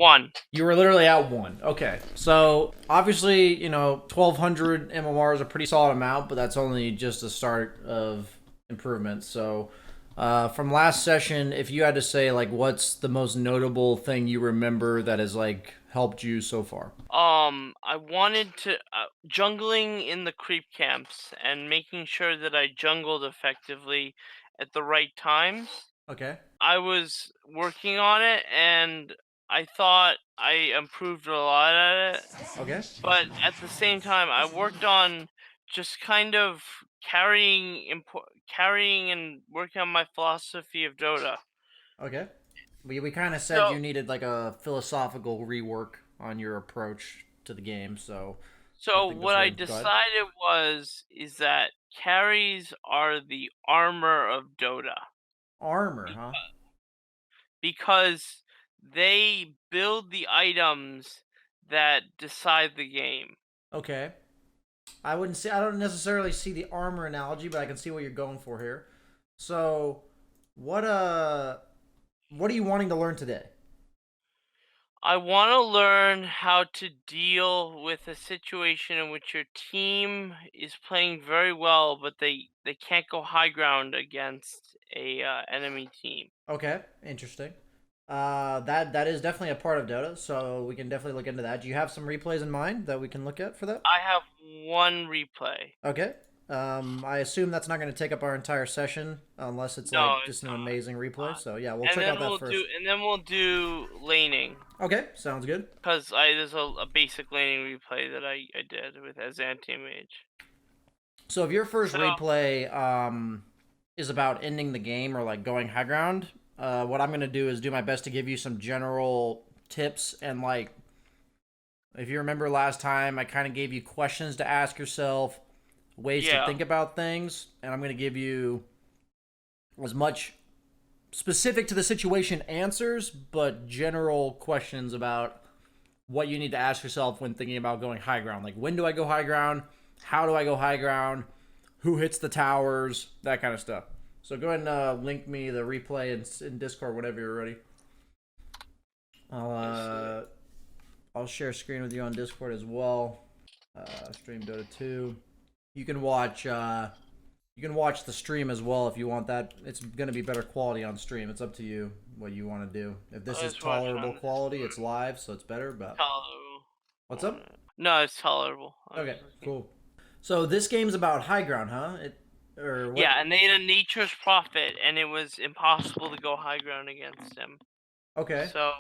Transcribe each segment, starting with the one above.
1. You were literally at 1. Okay. So, obviously, 1,200 MMR is a pretty solid amount, but that's only just the start of improvement. So, from last session, if you had to say, like, what's the most notable thing you remember that has, like, helped you so far? I wanted to jungling in the creep camps and making sure that I jungled effectively at the right times. Okay. I was working on it, and I thought I improved a lot at it. Okay. But at the same time, I worked on just kind of carrying and working on my philosophy of Dota. Okay. We kind of said So you needed, like, a philosophical rework on your approach to the game, so I so think what that's I really good. decided is that carries are the armor of Dota Armor, huh? because they build the items that decide the game. Okay. I don't necessarily see the armor analogy, but I can see what you're going for here. So, what uh what are you wanting to learn today? I want to learn how to deal with a situation in which your team is playing very well, but they can't go high ground against a enemy team. Okay, interesting. That is definitely a part of Dota, so we can definitely look into that. Do you have some replays in mind that we can look at for that? I have one replay. Okay. I assume that's not going to take up our entire session unless it's No, like just it's an not. amazing replay. Not. So yeah, we'll And check then out that first. we'll do laning Okay, sounds good. because I there's a basic laning replay that I did with as Anti-mage. So if your first So replay is about ending the game or like going high ground, what I'm gonna do is do my best to give you some general tips and like if you remember last time, I kind of gave you questions to ask yourself, ways to yeah, think about things, and I'm gonna give you as much specific to the situation answers, but general questions about what you need to ask yourself when thinking about going high ground. Like, when do I go high ground? How do I go high ground? Who hits the towers? That kind of stuff. So go ahead and link me the replay in Discord whenever you're ready. I'll I'll share screen with you on Discord as well. Stream Dota 2. You can watch the stream as well if you want that. It's gonna be better quality on stream. It's up to you what you want to do. If this I is just watch it tolerable on quality, it's live, so it's better. But tolerable. what's up? No, it's tolerable. I'm Okay, just looking. cool. So this game's about high ground, huh? It or what? Yeah, and they had a nature's prophet, and it was impossible to go high ground against him. Okay, So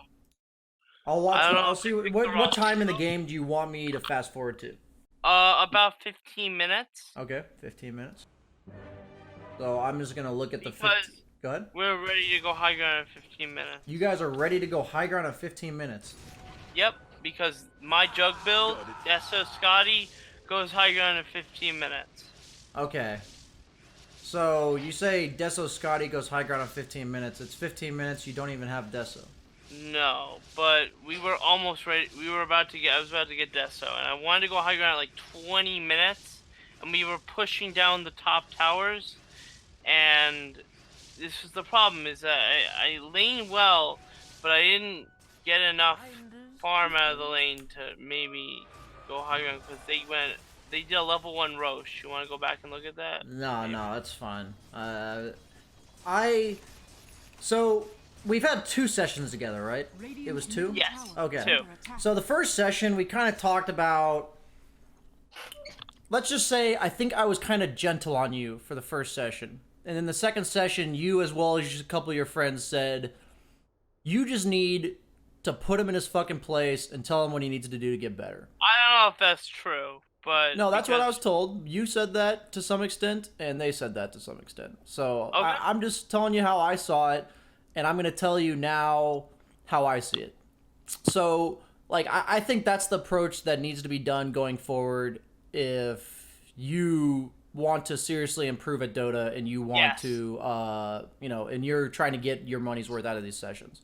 I'll I watch. don't know I'll if see I picked the what wrong time in the hero. game do you want me to fast forward to? About 15 minutes Okay, 15 minutes. So I'm just gonna look at the 15. because Go ahead. we're ready to go high ground in 15 You minutes. guys are ready to go high ground in 15 minutes. Yep, because my jug build, Deso Scotty, goes high ground in 15 minutes. Okay. So you say Deso Scotty goes high ground in 15 minutes. It's 15 minutes. You don't even have Deso. No, but we were almost ready. I was about to get Deso, and I wanted to go high ground at like 20 minutes, and we were pushing down the top towers, and this was the problem, is that I lane well, but I didn't get enough farm out of the lane to maybe go high ground, because they did a level 1 Roche. You want to go back and look at that? No, Maybe. no, that's fine. I so we've had 2 sessions together, right? It was 2. Yes, Okay. 2. So the first session we kind of talked about. Let's just say I think I was kind of gentle on you for the first session, and then the second session, you as well as a couple of your friends said you just need to put him in his fucking place and tell him what he needs to do to get better. I don't know if that's true, but No, that's what I because was told. You said that to some extent, and they said that to some extent. So okay, I'm just telling you how I saw it, and I'm going to tell you now how I see it. So, like, I think that's the approach that needs to be done going forward if you want to seriously improve at Dota and you want yes, to, and you're trying to get your money's worth out of these sessions.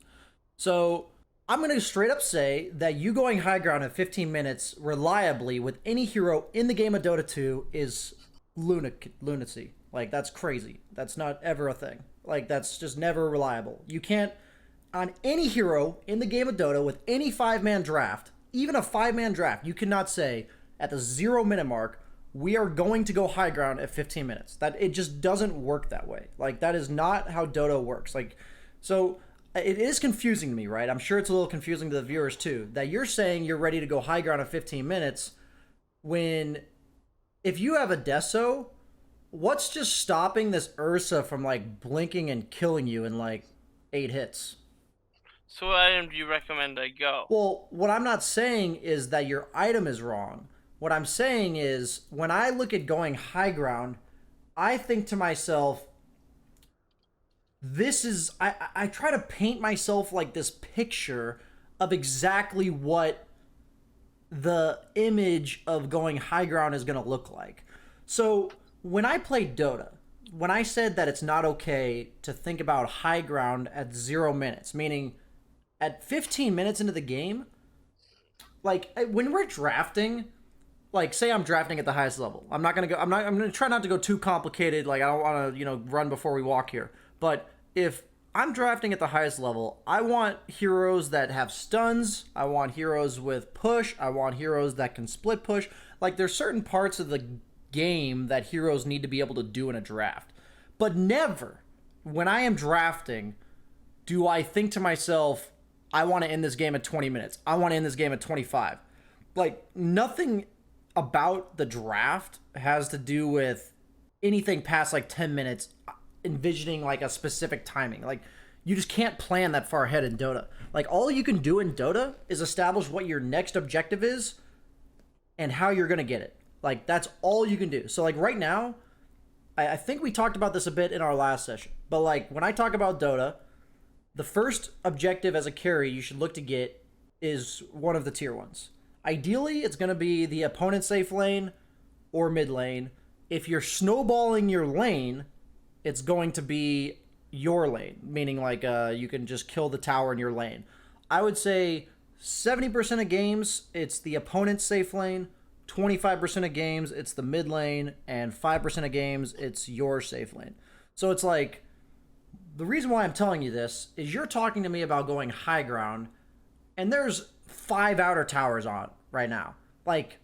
So I'm going to straight up say that you going high ground in 15 minutes reliably with any hero in the game of Dota 2 is lunacy. Like, that's crazy. That's not ever a thing. Like, that's just never reliable. You can't on any hero in the game of Dota with any 5-man draft, even a 5-man draft, you cannot say at the 0-minute mark, we are going to go high ground at 15 minutes. That it just doesn't work that way. Like, that is not how Dota works. Like, so it is confusing to me, right? I'm sure it's a little confusing to the viewers too, that you're saying you're ready to go high ground at 15 minutes when if you have a Deso, what's just stopping this Ursa from like blinking and killing you in like 8 hits? So what item do you recommend I go? Well, what I'm not saying is that your item is wrong. What I'm saying is when I look at going high ground, I think to myself, this is I try to paint myself like this picture of exactly what the image of going high ground is going to look like. So when I played Dota, when I said that it's not okay to think about high ground at 0 minutes, meaning at 15 minutes into the game, like when we're drafting, like say I'm drafting at the highest level. I'm gonna try not to go too complicated. Like I don't want to, run before we walk here. But if I'm drafting at the highest level, I want heroes that have stuns. I want heroes with push. I want heroes that can split push. Like there's certain parts of the game that heroes need to be able to do in a draft. But never, when I am drafting, do I think to myself, I want to end this game at 20 minutes. I want to end this game at 25. Like nothing about the draft has to do with anything past like 10 minutes envisioning like a specific timing. Like you just can't plan that far ahead in Dota. Like all you can do in Dota is establish what your next objective is and how you're going to get it. Like that's all you can do. So like right now, I think we talked about this a bit in our last session, but like when I talk about Dota, the first objective as a carry you should look to get is one of the tier 1s. Ideally, it's going to be the opponent's safe lane or mid lane. If you're snowballing your lane, it's going to be your lane, meaning like you can just kill the tower in your lane. I would say 70% of games, it's the opponent's safe lane, 25% of games, it's the mid lane, and 5% of games, it's your safe lane. So it's like, the reason why I'm telling you this is you're talking to me about going high ground, and there's 5 outer towers on right now. Like,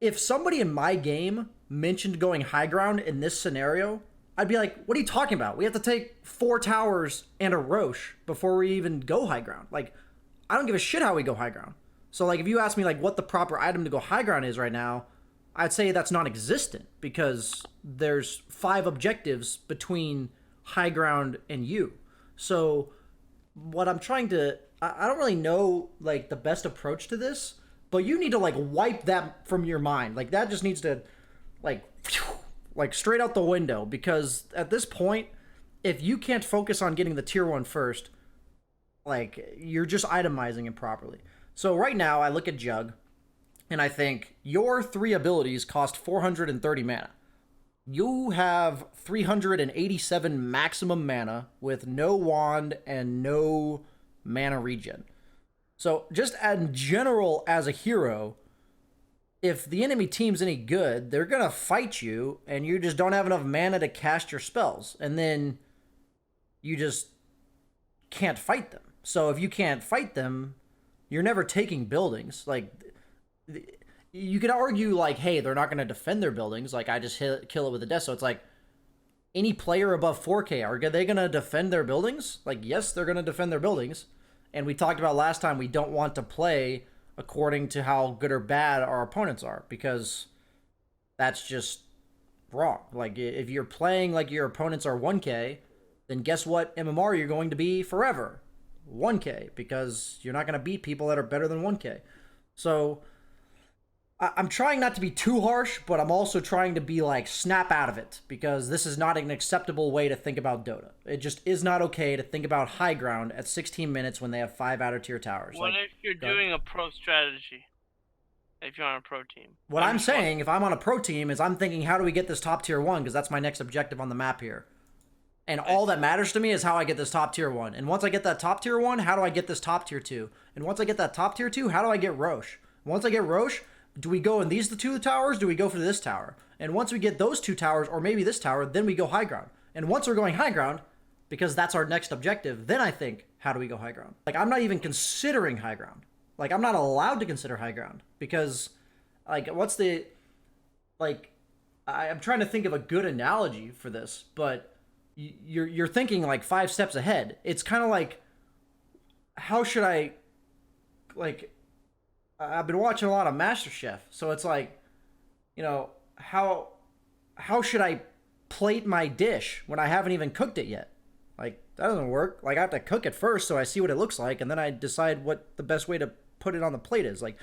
if somebody in my game mentioned going high ground in this scenario, I'd be like, what are you talking about? We have to take 4 towers and a Roche before we even go high ground. Like, I don't give a shit how we go high ground. So, like, if you ask me, like, what the proper item to go high ground is right now, I'd say that's non-existent because there's 5 objectives between high ground and you. So, what I'm trying to... I don't really know, like, the best approach to this, but you need to, like, wipe that from your mind. Like, that just needs to, like straight out the window, because at this point, if you can't focus on getting the tier 1 first, like, you're just itemizing improperly. So right now, I look at Jug, and I think your 3 abilities cost 430 mana. You have 387 maximum mana with no wand and no mana regen. So just in general as a hero, if the enemy team's any good, they're going to fight you, and you just don't have enough mana to cast your spells. And then you just can't fight them. So if you can't fight them, you're never taking buildings. Like, you could argue, like, hey, they're not going to defend their buildings. Like, I just kill it with a death. So it's like, any player above 4K, are they going to defend their buildings? Like, yes, they're going to defend their buildings. And we talked about last time, we don't want to play according to how good or bad our opponents are, because that's just wrong. Like, if you're playing like your opponents are 1K, then guess what MMR you're going to be forever? 1K, because you're not going to beat people that are better than 1K. So I'm trying not to be too harsh, but I'm also trying to be like, snap out of it, because this is not an acceptable way to think about Dota. It just is not okay to think about high ground at 16 minutes when they have 5 outer tier towers. What if you're doing a pro strategy? If you're on a pro team. What I'm saying, if I'm on a pro team, is I'm thinking, how do we get this top tier 1? Because that's my next objective on the map here. And all that matters to me is how I get this top tier 1. And once I get that top tier 1, how do I get this top tier 2? And once I get that top tier 2, how do I get Roche? Once I get Roche, do we go in these 2 towers? Do we go for this tower? And once we get those 2 towers, or maybe this tower, then we go high ground. And once we're going high ground, because that's our next objective. Then I think, how do we go high ground? Like, I'm not even considering high ground. Like, I'm not allowed to consider high ground because, like, what's the, like, I'm trying to think of a good analogy for this, but you're thinking like 5 steps ahead. It's kind of like, how should I, like, I've been watching a lot of MasterChef, so it's like, you know, how should I plate my dish when I haven't even cooked it yet? Like, that doesn't work. Like, I have to cook it first so I see what it looks like, and then I decide what the best way to put it on the plate is. Like,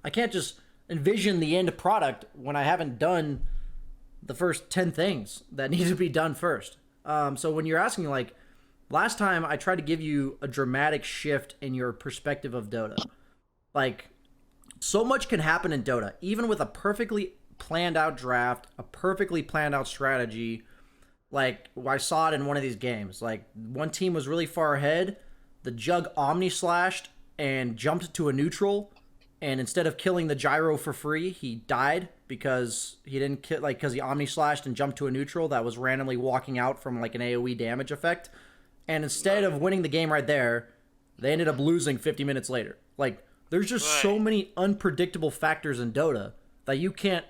I can't just envision the end product when I haven't done the first 10 things that need to be done first. So when you're asking, like, last time I tried to give you a dramatic shift in your perspective of Dota. Like, so much can happen in Dota, even with a perfectly planned out draft, a perfectly planned out strategy. Like, I saw it in one of these games. Like, one team was really far ahead. The Jug Omni slashed and jumped to a neutral. And instead of killing the gyro for free, he died because he didn't kill, like, because he Omni slashed and jumped to a neutral that was randomly walking out from, like, an AoE damage effect. And instead of winning the game right there, they ended up losing 50 minutes later. Like, there's just so many unpredictable factors in Dota that you can't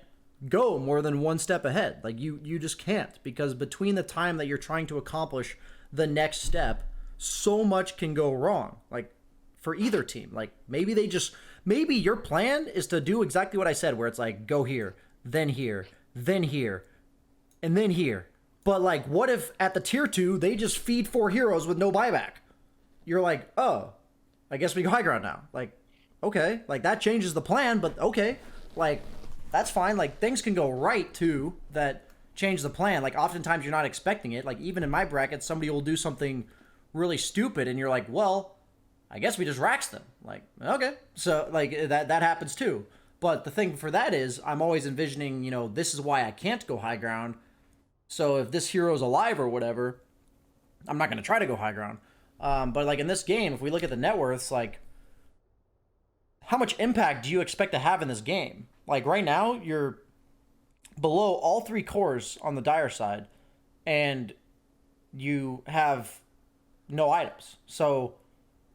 go more than one step ahead. Like, you just can't, because between the time that you're trying to accomplish the next step, so much can go wrong. Like, for either team. Like, maybe your plan is to do exactly what I said, where it's like, go here, then here, then here, and then here. But, like, what if at the tier 2, they just feed 4 heroes with no buyback? You're like, oh, I guess we go high ground now. Like, okay. Like, that changes the plan, but okay. Like, that's fine. Like, things can go right, too, that change the plan. Like, oftentimes you're not expecting it. Like, even in my bracket, somebody will do something really stupid, and you're like, well, I guess we just rax them. Like, okay. So, like, that happens, too. But the thing for that is, I'm always envisioning, you know, this is why I can't go high ground. So if this hero's alive or whatever, I'm not going to try to go high ground. But, like, in this game, if we look at the net worths, like, how much impact do you expect to have in this game? Like, right now, you're below all 3 cores on the dire side, and you have no items. So,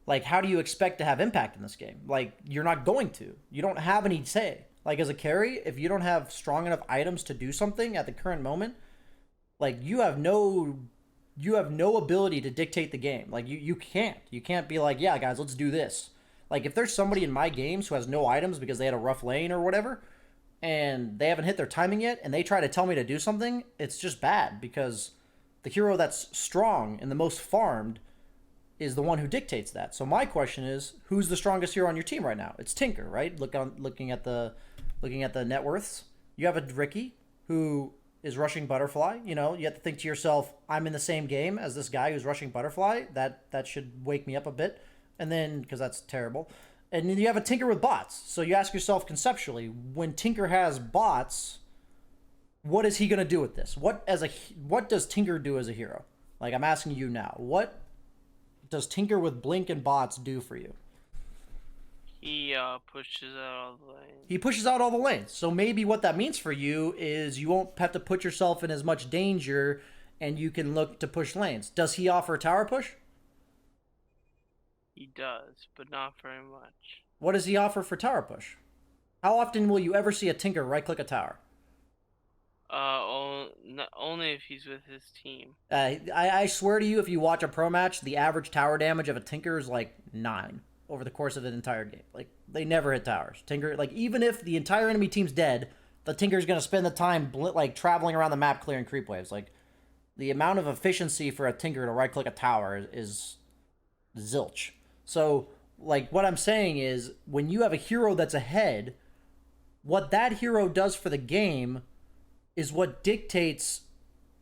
like, how do you expect to have impact in this game? Like, you're not going to. You don't have any say. Like, as a carry, if you don't have strong enough items to do something at the current moment, like, you have no ability to dictate the game. Like, you can't be like, yeah, guys, let's do this. Like, if there's somebody in my games who has no items because they had a rough lane or whatever, and they haven't hit their timing yet, and they try to tell me to do something, it's just bad, because the hero that's strong and the most farmed is the one who dictates that. So my question is, who's the strongest hero on your team right now? It's Tinker, right? Looking at the net worths. You have a Ricky who is rushing Butterfly. You know, you have to think to yourself, I'm in the same game as this guy who's rushing Butterfly. That should wake me up a bit. And then, because that's terrible. And then you have a Tinker with bots. So you ask yourself conceptually, when Tinker has bots, what is he going to do with this? What does Tinker do as a hero? Like, I'm asking you now. What does Tinker with Blink and bots do for you? He pushes out all the lanes. He pushes out all the lanes. So maybe what that means for you is you won't have to put yourself in as much danger, and you can look to push lanes. Does he offer tower push? He does, but not very much. What does he offer for tower push? How often will you ever see a Tinker right-click a tower? Only if he's with his team. I swear to you, if you watch a pro match, the average tower damage of a Tinker is like 9 over the course of an entire game. Like, they never hit towers. Tinker, like, even if the entire enemy team's dead, the Tinker's going to spend the time, like, traveling around the map clearing creep waves. Like, the amount of efficiency for a Tinker to right-click a tower is zilch. So, like, what I'm saying is, when you have a hero that's ahead, what that hero does for the game is what dictates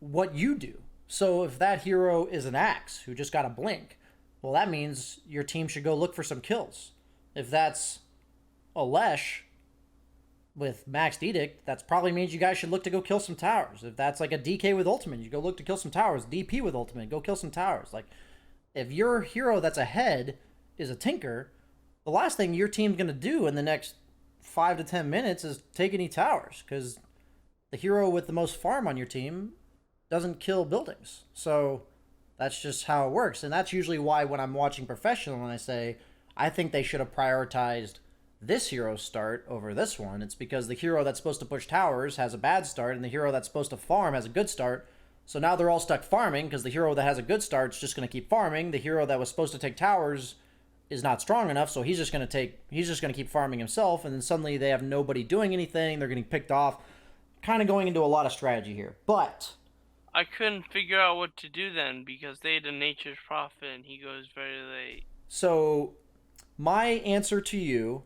what you do. So if that hero is an Axe who just got a blink, well, that means your team should go look for some kills. If that's a Lesh with maxed Edict, that probably means you guys should look to go kill some towers. If that's like a DK with ultimate, you go look to kill some towers. DP with ultimate, go kill some towers. Like, if your hero that's ahead is a Tinker, the last thing your team's going to do in the next 5 to 10 minutes is take any towers, because the hero with the most farm on your team doesn't kill buildings. So That's just how it works. And that's usually why when I'm watching professional and I say, I think they should have prioritized this hero's start over this one, it's because the hero that's supposed to push towers has a bad start and the hero that's supposed to farm has a good start. So now they're all stuck farming because the hero that has a good start is just going to keep farming. The hero that was supposed to take towers is not strong enough, so he's just going to keep farming himself, and then suddenly they have nobody doing anything. They're getting picked off. Kind of going into a lot of strategy here. But I couldn't figure out what to do then because they had a nature's prophet and he goes very late. so my answer to you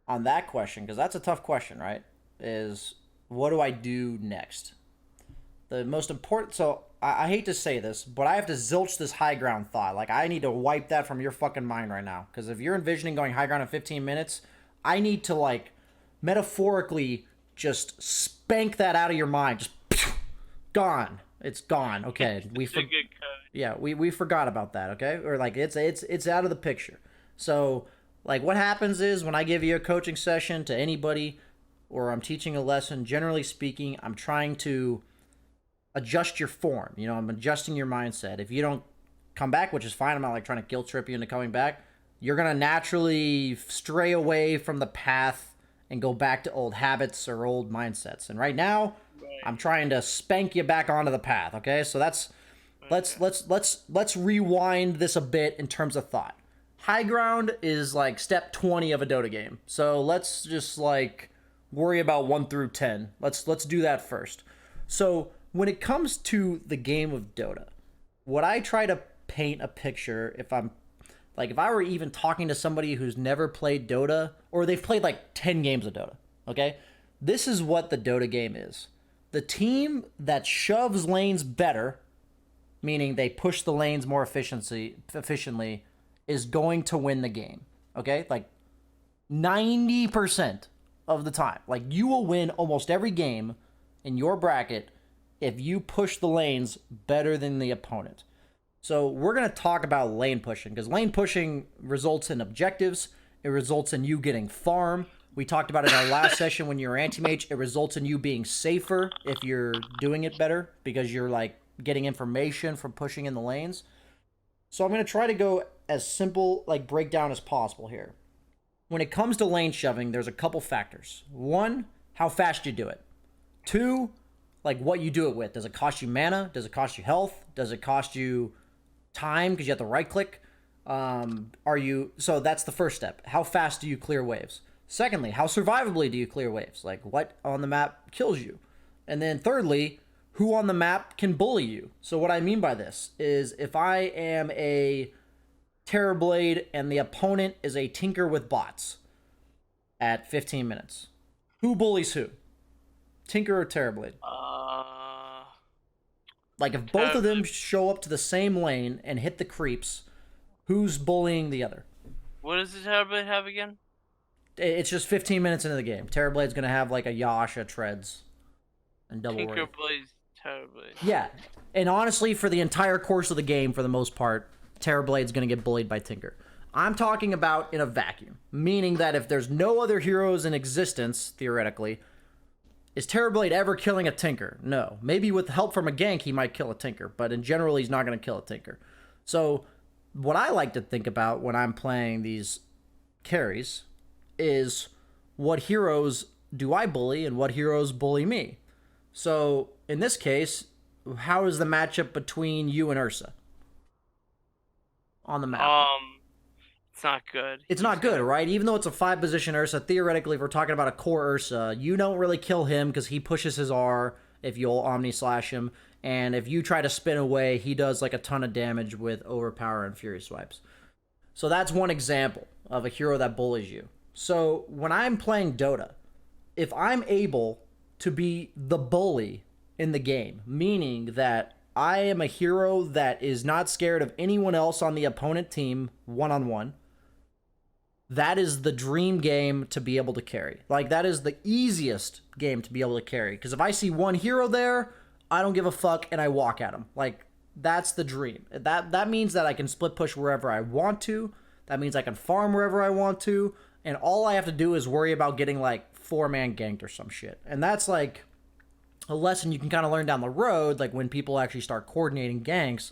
on that question, because that's a tough question, right? Is what do I do next? The most important. So I hate to say this, but I have to zilch this high ground thought. Like I need to wipe that from your fucking mind right now. Because if you're envisioning going high ground in 15 minutes, I need to like metaphorically just spank that out of your mind. Just gone. It's gone. Okay, we forgot about that. Okay, or like it's out of the picture. So like what happens is when I give you a coaching session to anybody, or I'm teaching a lesson. Generally speaking, I'm trying to adjust your form. You know, I'm adjusting your mindset. If you don't come back, which is fine, I'm not like trying to guilt trip you into coming back. You're gonna naturally stray away from the path and go back to old habits or old mindsets. And right now, I'm trying to spank you back onto the path. Okay, so that's let's rewind this a bit in terms of thought. High ground is like step 20 of a Dota game. So let's just like worry about 1 through 10. Let's do that first. So when it comes to the game of Dota, what I try to paint a picture, if I were even talking to somebody who's never played Dota, or they've played like 10 games of Dota, okay? This is what the Dota game is. The team that shoves lanes better, meaning they push the lanes more efficiently, is going to win the game, okay? Like 90% of the time. Like you will win almost every game in your bracket if you push the lanes better than the opponent. So we're going to talk about lane pushing, because lane pushing results in objectives. It results in you getting farm. We talked about it in our last session when you're anti-mage. It results in you being safer if you're doing it better, because you're like getting information from pushing in the lanes. So I'm going to try to go as simple, like breakdown as possible here. When it comes to lane shoving, there's a couple factors. 1, how fast you do it. 2, like what you do it with. Does it cost you mana? Does it cost you health? Does it cost you time because you have to right click? So that's the first step. How fast do you clear waves? Secondly, how survivably do you clear waves? Like what on the map kills you? And then thirdly, who on the map can bully you? So what I mean by this is if I am a Terrorblade and the opponent is a Tinker with bots at 15 minutes, who bullies who? Tinker or Terrorblade? Like if both of them show up to the same lane and hit the creeps, who's bullying the other? What does the Terrorblade have again? It's just 15 minutes into the game. Terrorblade's gonna have like a Yasha treads and double Tinker Wraith. Blade's Terrorblade. Yeah, and honestly, for the entire course of the game, for the most part, Terrorblade's gonna get bullied by Tinker. I'm talking about in a vacuum, meaning that if there's no other heroes in existence, theoretically, is Terrorblade ever killing a Tinker? No. Maybe with help from a gank, he might kill a Tinker, but in general, he's not going to kill a Tinker. So, what I like to think about when I'm playing these carries is what heroes do I bully and what heroes bully me. So, in this case, how is the matchup between you and Ursa on the map? It's not good. It's not good, right? Even though it's a 5-position Ursa, theoretically, if we're talking about a core Ursa, you don't really kill him because he pushes his R if you'll Omni Slash him. And if you try to spin away, he does like a ton of damage with Overpower and Fury Swipes. So that's one example of a hero that bullies you. So when I'm playing Dota, if I'm able to be the bully in the game, meaning that I am a hero that is not scared of anyone else on the opponent team one-on-one, that is the dream game to be able to carry. Like, that is the easiest game to be able to carry. Because if I see one hero there, I don't give a fuck and I walk at him. Like, that's the dream. That means that I can split push wherever I want to. That means I can farm wherever I want to. And all I have to do is worry about getting, like, 4-man ganked or some shit. And that's, like, a lesson you can kind of learn down the road, like, when people actually start coordinating ganks.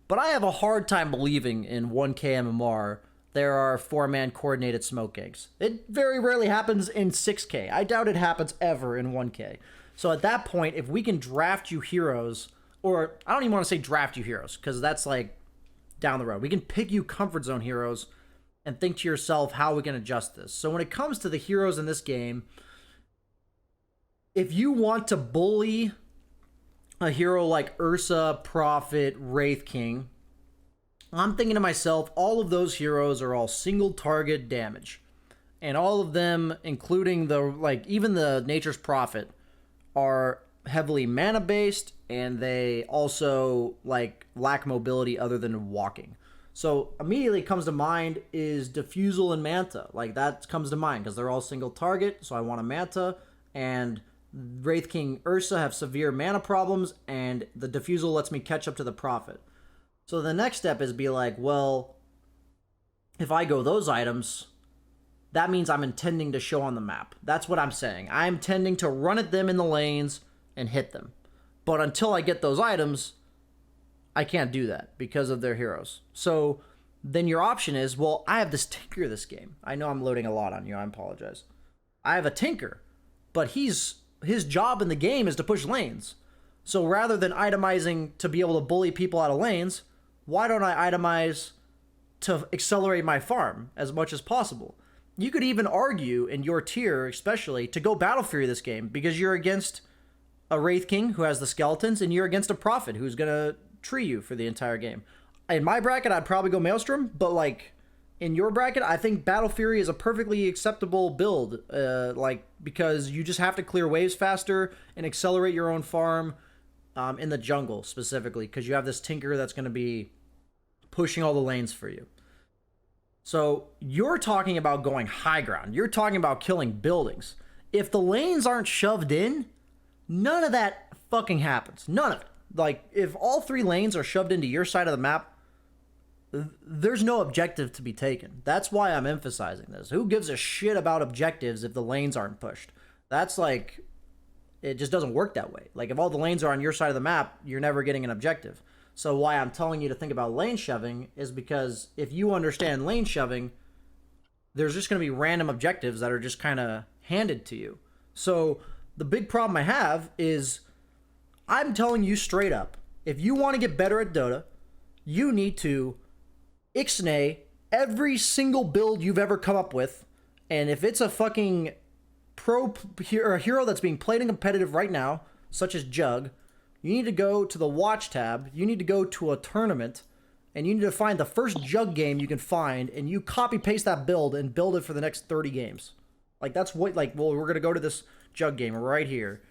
But I have a hard time believing in 1K MMR there are 4-man coordinated smoke ganks. It very rarely happens in 6K. I doubt it happens ever in 1K. So at that point, if we can draft you heroes, or I don't even want to say draft you heroes, because that's like down the road. We can pick you comfort zone heroes and think to yourself how we can adjust this. So when it comes to the heroes in this game, if you want to bully a hero like Ursa, Prophet, Wraith King, I'm thinking to myself, all of those heroes are all single target damage. And all of them, including even the Nature's Prophet, are heavily mana based, and they also lack mobility other than walking. So immediately comes to mind is Diffusal and Manta. That comes to mind because they're all single target, so I want a Manta. And Wraith King Ursa have severe mana problems, and the Diffusal lets me catch up to the Prophet. So the next step is be like, well, if I go those items, that means I'm intending to show on the map. That's what I'm saying. I'm tending to run at them in the lanes and hit them. But until I get those items, I can't do that because of their heroes. So then your option is, well, I have this Tinker this game. I know I'm loading a lot on you. I apologize. I have a Tinker, but his job in the game is to push lanes. So rather than itemizing to be able to bully people out of lanes, why don't I itemize to accelerate my farm as much as possible? You could even argue in your tier, especially, to go Battle Fury this game because you're against a Wraith King who has the skeletons, and you're against a Prophet who's going to tree you for the entire game. In my bracket, I'd probably go Maelstrom, but in your bracket, I think Battle Fury is a perfectly acceptable build, because you just have to clear waves faster and accelerate your own farm. In the jungle specifically, because you have this Tinker that's going to be pushing all the lanes for you. So you're talking about going high ground. You're talking about killing buildings. If the lanes aren't shoved in, none of that fucking happens. None of it. If all 3 lanes are shoved into your side of the map, there's no objective to be taken. That's why I'm emphasizing this. Who gives a shit about objectives if the lanes aren't pushed? That's it just doesn't work that way. If all the lanes are on your side of the map, you're never getting an objective. So why I'm telling you to think about lane shoving is because if you understand lane shoving, there's just going to be random objectives that are just kind of handed to you. So the big problem I have is I'm telling you straight up, if you want to get better at Dota, you need to ixnay every single build you've ever come up with. And if it's a fucking a hero that's being played in competitive right now, such as Jug, you need to go to the watch tab, you need to go to a tournament, and you need to find the first Jug game you can find, and you copy paste that build and build it for the next 30 games. That's what, well, we're gonna go to this Jug game right here.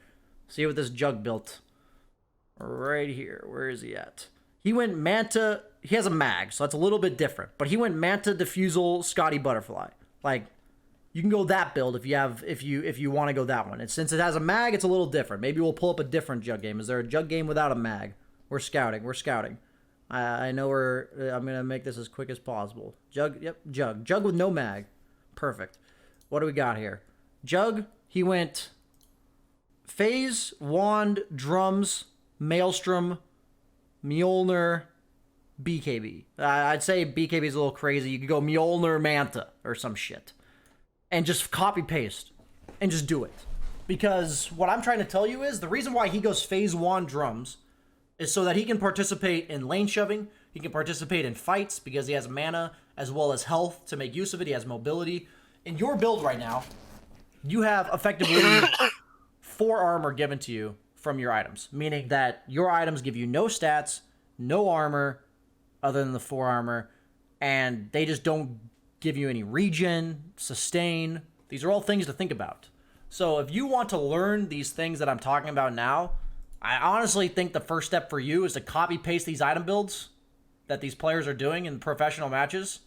See what this Jug built. Right here. Where is he at? He went Manta. He has a mag, so that's a little bit different. But he went Manta, Diffusal, Scotty Butterfly. You can go that build if you want to go that one. And since it has a mag, it's a little different. Maybe we'll pull up a different Jug game. Is there a Jug game without a mag? We're scouting. I know I'm gonna make this as quick as possible. Jug, yep, Jug with no mag. Perfect. What do we got here? Jug, he went Phase, Wand, Drums, Maelstrom, Mjolnir, BKB. I'd say BKB is a little crazy. You could go Mjolnir Manta or some shit. And just copy paste and just do it. Because what I'm trying to tell you is the reason why he goes Phase 1 Drums is so that he can participate in lane shoving, he can participate in fights because he has mana as well as health to make use of it, he has mobility. In your build right now, you have effectively 4 armor given to you from your items, meaning that your items give you no stats, no armor other than the 4 armor, and they just don't give you any regen, sustain. These are all things to think about. So if you want to learn these things that I'm talking about now, I honestly think the first step for you is to copy paste these item builds that these players are doing in professional matches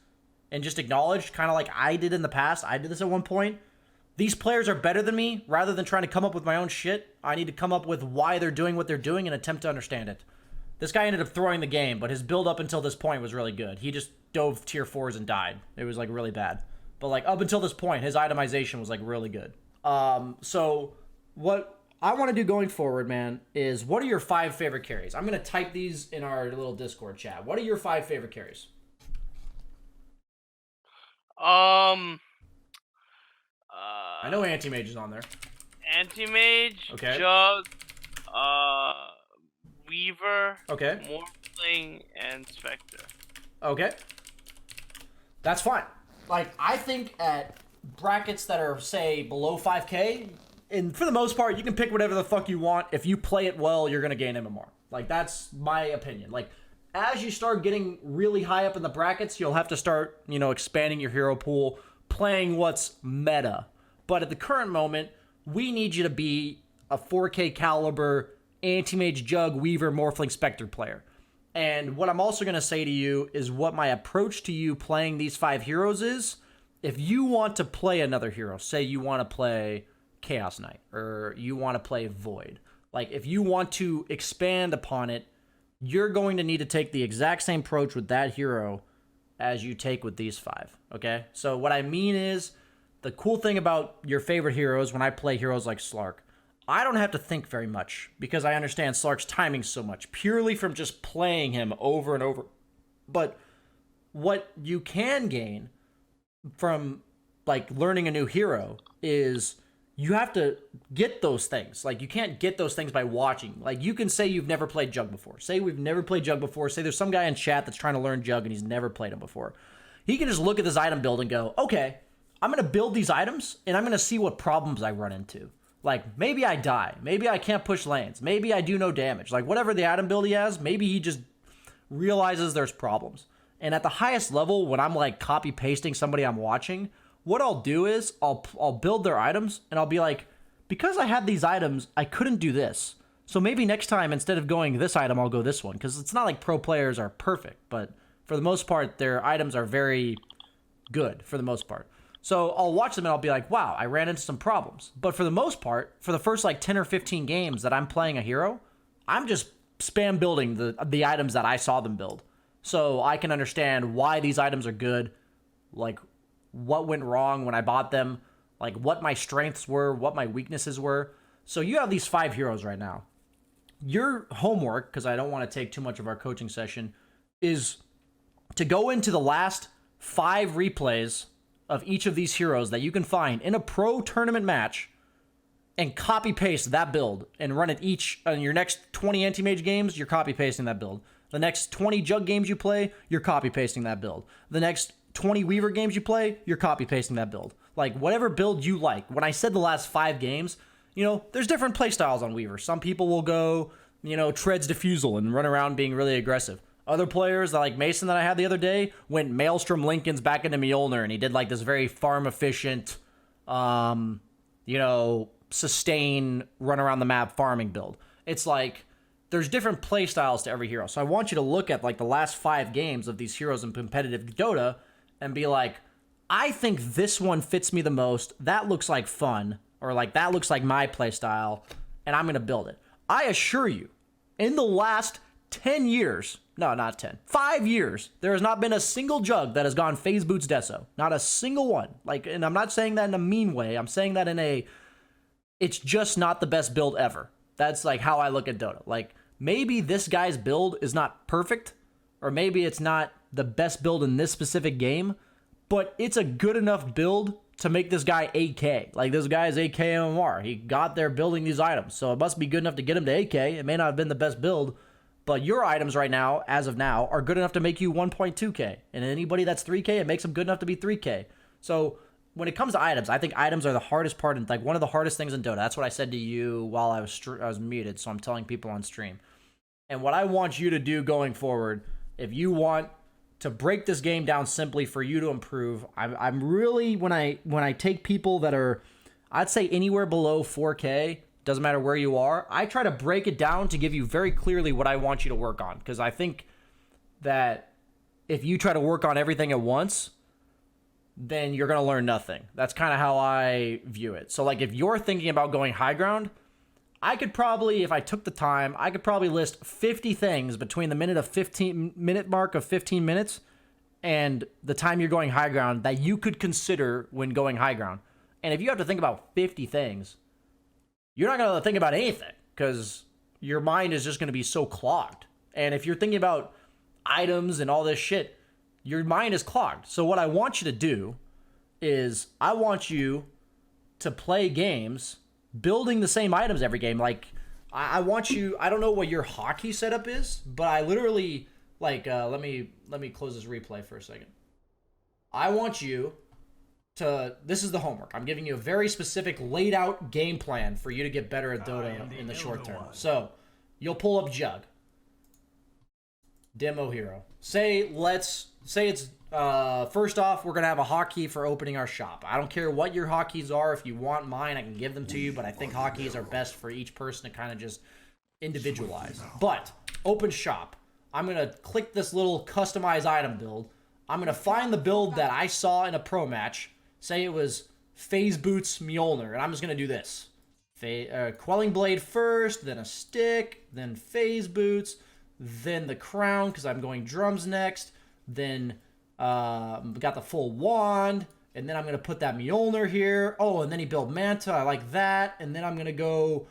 and just acknowledge, kind of like I did in the past. I did this at one point. These players are better than me. Rather than trying to come up with my own shit, I need to come up with why they're doing what they're doing and attempt to understand it. This guy ended up throwing the game, but his build up until this point was really good. He just dove tier 4s and died. It was really bad. But up until this point, his itemization was really good. So what I want to do going forward, man, is what are your 5 favorite carries? I'm going to type these in our little Discord chat. What are your 5 favorite carries? Um. I know Anti-mage is on there. Anti-mage, Okay. Jug, uh, Weaver, Okay. Morphling, and Spectre. Okay. That's fine. Like, I think at brackets that are, say, below 5K, and for the most part, you can pick whatever the fuck you want. If you play it well, you're going to gain MMR. Like, that's my opinion. Like, as you start getting really high up in the brackets, you'll have to start, expanding your hero pool, playing what's meta. But at the current moment, we need you to be a 4K caliber Anti-mage, Jug, Weaver, Morphling, Spectre player. And what I'm also going to say to you is what my approach to you playing these 5 heroes is. If you want to play another hero, say you want to play Chaos Knight or you want to play Void, like if you want to expand upon it, you're going to need to take the exact same approach with that hero as you take with these 5, okay? So what I mean is, the cool thing about your favorite heroes, when I play heroes like Slark, I don't have to think very much because I understand Slark's timing so much, purely from just playing him over and over. But what you can gain from like learning a new hero is you have to get those things. Like, you can't get those things by watching. Like, you can say you've never played Jug before. Say we've never played Jug before. Say there's some guy in chat that's trying to learn Jug and he's never played him before. He can just look at this item build and go, okay, I'm going to build these items and I'm going to see what problems I run into. Like, maybe I die. Maybe I can't push lanes. Maybe I do no damage. Like, whatever the item build he has, maybe he just realizes there's problems. And at the highest level, when I'm like copy pasting somebody I'm watching, what I'll do is I'll build their items and I'll be like, because I had these items, I couldn't do this. So maybe next time, instead of going this item, I'll go this one. Because it's not like pro players are perfect, but for the most part, their items are very good for the most part. So I'll watch them and I'll be like, wow, I ran into some problems. But for the most part, for the first like 10 or 15 games that I'm playing a hero, I'm just spam building the items that I saw them build. So I can understand why these items are good, like what went wrong when I bought them, like what my strengths were, what my weaknesses were. So you have these 5 heroes right now. Your homework, because I don't want to take too much of our coaching session, is to go into the last 5 replays of each of these heroes that you can find in a pro tournament match and copy paste that build and run it each on your next 20 anti-mage games. You're copy pasting that build. The next 20 Jug games you play, you're copy pasting that build. The next 20 Weaver games you play, you're copy pasting that build. Like, whatever build you like. When I said the last 5 games, there's different playstyles on Weaver. Some people will go, Treads Diffusal and run around being really aggressive. Other players, like Mason that I had the other day, went Maelstrom Lincolns back into Mjolnir, and he did like this very farm efficient, sustain, run around the map farming build. It's like, there's different play styles to every hero. So I want you to look at like the last 5 games of these heroes in competitive Dota and be like, I think this one fits me the most. That looks like fun, or like that looks like my play style, and I'm going to build it. I assure you, in the last 10 years, no, not 10, 5 years, there has not been a single Jug that has gone phase boots Deso. Not a single one. Like, and I'm not saying that in a mean way. I'm saying that in it's just not the best build ever. That's like how I look at Dota. Like, maybe this guy's build is not perfect, or maybe it's not the best build in this specific game, but it's a good enough build to make this guy 8K. Like, this guy is 8K MMR. He got there building these items, so it must be good enough to get him to 8K. It may not have been the best build, but your items right now, as of now, are good enough to make you 1.2K. And anybody that's 3K, it makes them good enough to be 3K. So when it comes to items, I think items are the hardest part, and like one of the hardest things in Dota. That's what I said to you while I was muted, so I'm telling people on stream. And what I want you to do going forward, if you want to break this game down simply for you to improve, I'm really, when I take people that are, I'd say anywhere below 4K, doesn't matter where you are, I try to break it down to give you very clearly what I want you to work on. Because I think that if you try to work on everything at once, then you're going to learn nothing. That's kind of how I view it. So like, if you're thinking about going high ground, I could probably, if I took the time, I could probably list 50 things between the minute mark of 15 minutes and the time you're going high ground that you could consider when going high ground. And if you have to think about 50 things, you're not going to think about anything because your mind is just going to be so clogged. And if you're thinking about items and all this shit, your mind is clogged. So what I want you to do is I want you to play games building the same items every game. Like, I want you, I don't know what your hockey setup is, but I literally, like, let me close this replay for a second. I want you to, this is the homework. I'm giving you a very specific laid out game plan for you to get better at Dota in the short term. So, you'll pull up Jug. Demo hero. Say it's, first off, we're going to have a hotkey for opening our shop. I don't care what your hotkeys are. If you want mine, I can give them to you, but I think hotkeys are best for each person to kind of just individualize. But, open shop. I'm going to click this little customize item build. I'm going to find the build that I saw in a pro match. Say it was Phase Boots Mjolnir, and I'm just going to do this. Quelling Blade first, then a stick, then Phase Boots, then the crown, because I'm going drums next, then got the full wand, and then I'm going to put that Mjolnir here. Oh, and then he built Manta, I like that, and then I'm going to go,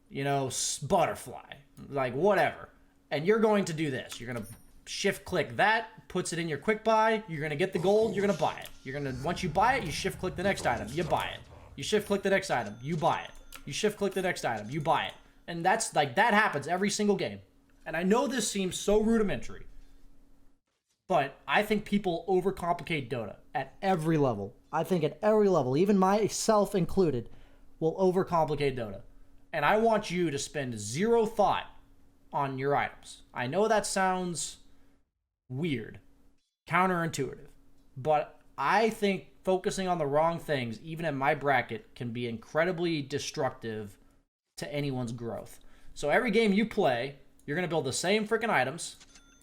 you know, butterfly, like whatever. And you're going to do this. You're going to shift click that, puts it in your quick buy, you're going to get the gold, you're going to buy it. You're going to, once you buy it, you shift click the next item, you buy it. You shift click the next item, you buy it. You shift click the next item, you buy it. And that's like, that happens every single game. And I know this seems so rudimentary, but I think people overcomplicate Dota at every level. I think at every level, even myself included, will overcomplicate Dota. And I want you to spend zero thought on your items. I know that sounds weird, counterintuitive, but I think focusing on the wrong things, even in my bracket, can be incredibly destructive to anyone's growth. So every game you play, you're going to build the same freaking items,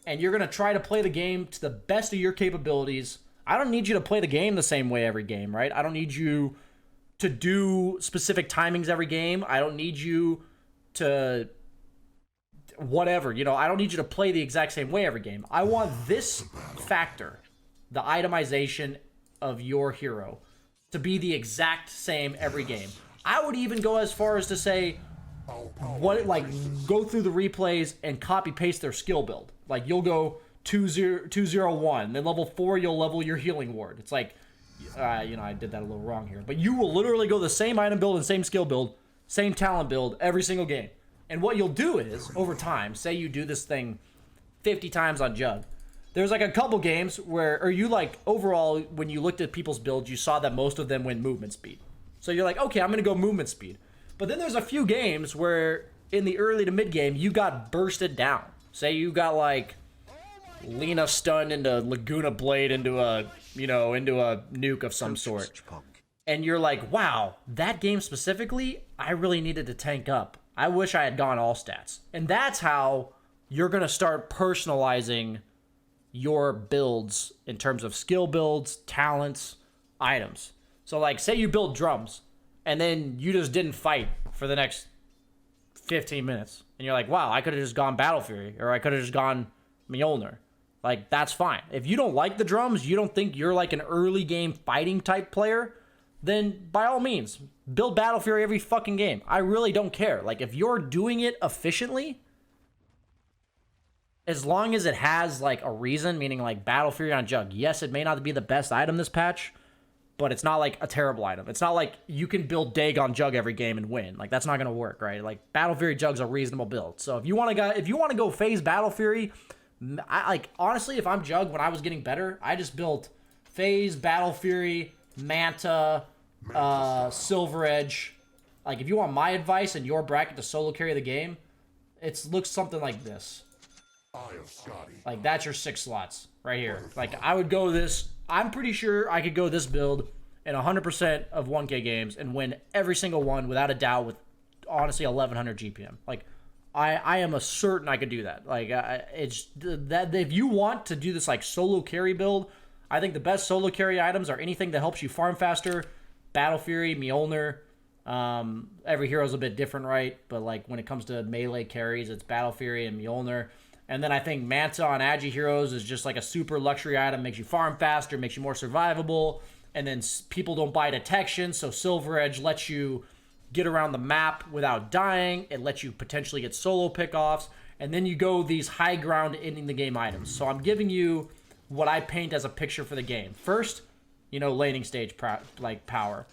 and you're going to try to play the game to the best of your capabilities. I don't need you to play the game the same way every game, right? I don't need you to do specific timings every game. I don't need you to whatever, you know, I don't need you to play the exact same way every game. I want this factor, the itemization of your hero, to be the exact same every game. I would even go as far as to say, go through the replays and copy paste their skill build. Like, you'll go 201, then level 4 you'll level your healing ward. It's like, you know, I did that a little wrong here, but you will literally go the same item build and same skill build, same talent build every single game. And what you'll do is, over time, say you do this thing 50 times on Jug. There's like a couple games where, or you like, overall, when you looked at people's builds, you saw that most of them went movement speed. So you're like, okay, I'm going to go movement speed. But then there's a few games where, in the early to mid game, you got bursted down. Say you got like, Lena stunned into Laguna Blade into a nuke of some sort. And you're like, wow, that game specifically, I really needed to tank up. I wish I had gone all stats. And that's how you're going to start personalizing your builds in terms of skill builds, talents, items. So like, say you build drums and then you just didn't fight for the next 15 minutes. And you're like, wow, I could have just gone Battle Fury, or I could have just gone Mjolnir. Like, that's fine. If you don't like the drums, you don't think you're like an early game fighting type player, then by all means, build Battle Fury every fucking game. I really don't care. Like, if you're doing it efficiently, as long as it has, like, a reason, meaning, like, Battle Fury on Jug. Yes, it may not be the best item this patch, but it's not, like, a terrible item. It's not like you can build Dag on Jug every game and win. Like, that's not going to work, right? Like, Battle Fury Jug's a reasonable build. So if you want to go phase Battle Fury, honestly, if I'm Jug, when I was getting better, I just built phase, Battle Fury, Manta, Silver Edge. Like, if you want my advice and your bracket to solo carry the game, it looks something like this. Like, that's your 6 slots right here. Like, I would go this. I'm pretty sure I could go this build in 100% of 1K games and win every single one without a doubt with, honestly, 1100 GPM. Like, I am certain I could do that. Like, it's that if you want to do this, like, solo carry build, I think the best solo carry items are anything that helps you farm faster. Battle Fury, Mjolnir. Every hero's a bit different, right? But, like, when it comes to melee carries, it's Battle Fury and Mjolnir. And then I think Manta on Agi heroes is just like a super luxury item, makes you farm faster, makes you more survivable. And then people don't buy detection, so Silver Edge lets you get around the map without dying. It lets you potentially get solo pickoffs. And then you go these high ground ending the game items. So I'm giving you what I paint as a picture for the game. First, laning stage power.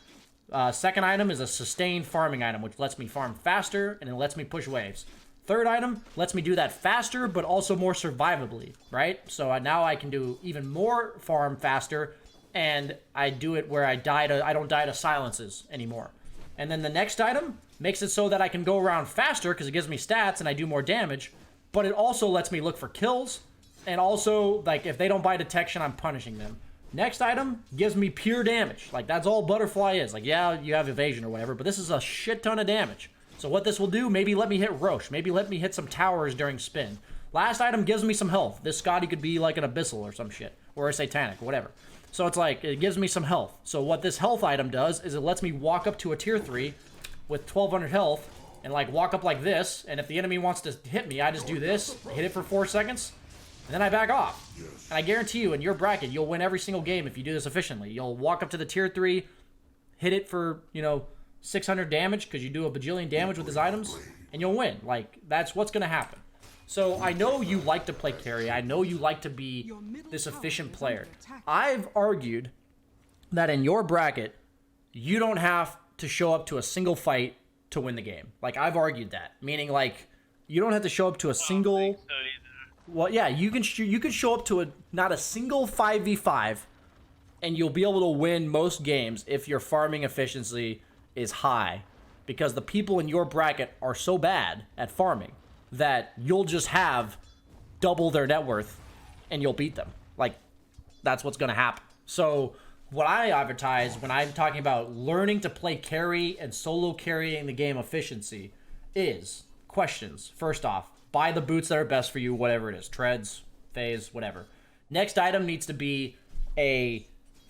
Second item is a sustained farming item, which lets me farm faster and it lets me push waves. Third item lets me do that faster, but also more survivably, right? So now I can do even more farm faster, and I do it where I don't die to silences anymore. And then the next item makes it so that I can go around faster because it gives me stats and I do more damage, but it also lets me look for kills, and also, like, if they don't buy detection, I'm punishing them. Next item gives me pure damage. Like, that's all Butterfly is. Like, yeah, you have evasion or whatever, but this is a shit ton of damage. So what this will do, maybe let me hit Roche. Maybe let me hit some towers during spin. Last item gives me some health. This Scotty could be like an Abyssal or some shit. Or a Satanic, whatever. So it's like, it gives me some health. So what this health item does is it lets me walk up to a tier 3 with 1200 health and like walk up like this. And if the enemy wants to hit me, I just do this, hit it for 4 seconds, and then I back off. And I guarantee you, in your bracket, you'll win every single game if you do this efficiently. You'll walk up to the tier 3, hit it for, 600 damage because you do a bajillion damage with his items, and you'll win. Like, that's what's going to happen. So I know you like to play carry. I know you like to be this efficient player. I've argued that in your bracket, you don't have to show up to a single fight to win the game. Like, I've argued that. Meaning, like, you don't have to show up to a single... Well, yeah, you can show up to not a single 5v5, and you'll be able to win most games if your farming efficiency is high, because the people in your bracket are so bad at farming that you'll just have double their net worth and you'll beat them. Like, that's what's going to happen. So what I advertise when I'm talking about learning to play carry and solo carrying the game efficiency is questions. First off, buy the boots that are best for you, whatever it is. Treads, phase, whatever. Next item needs to be a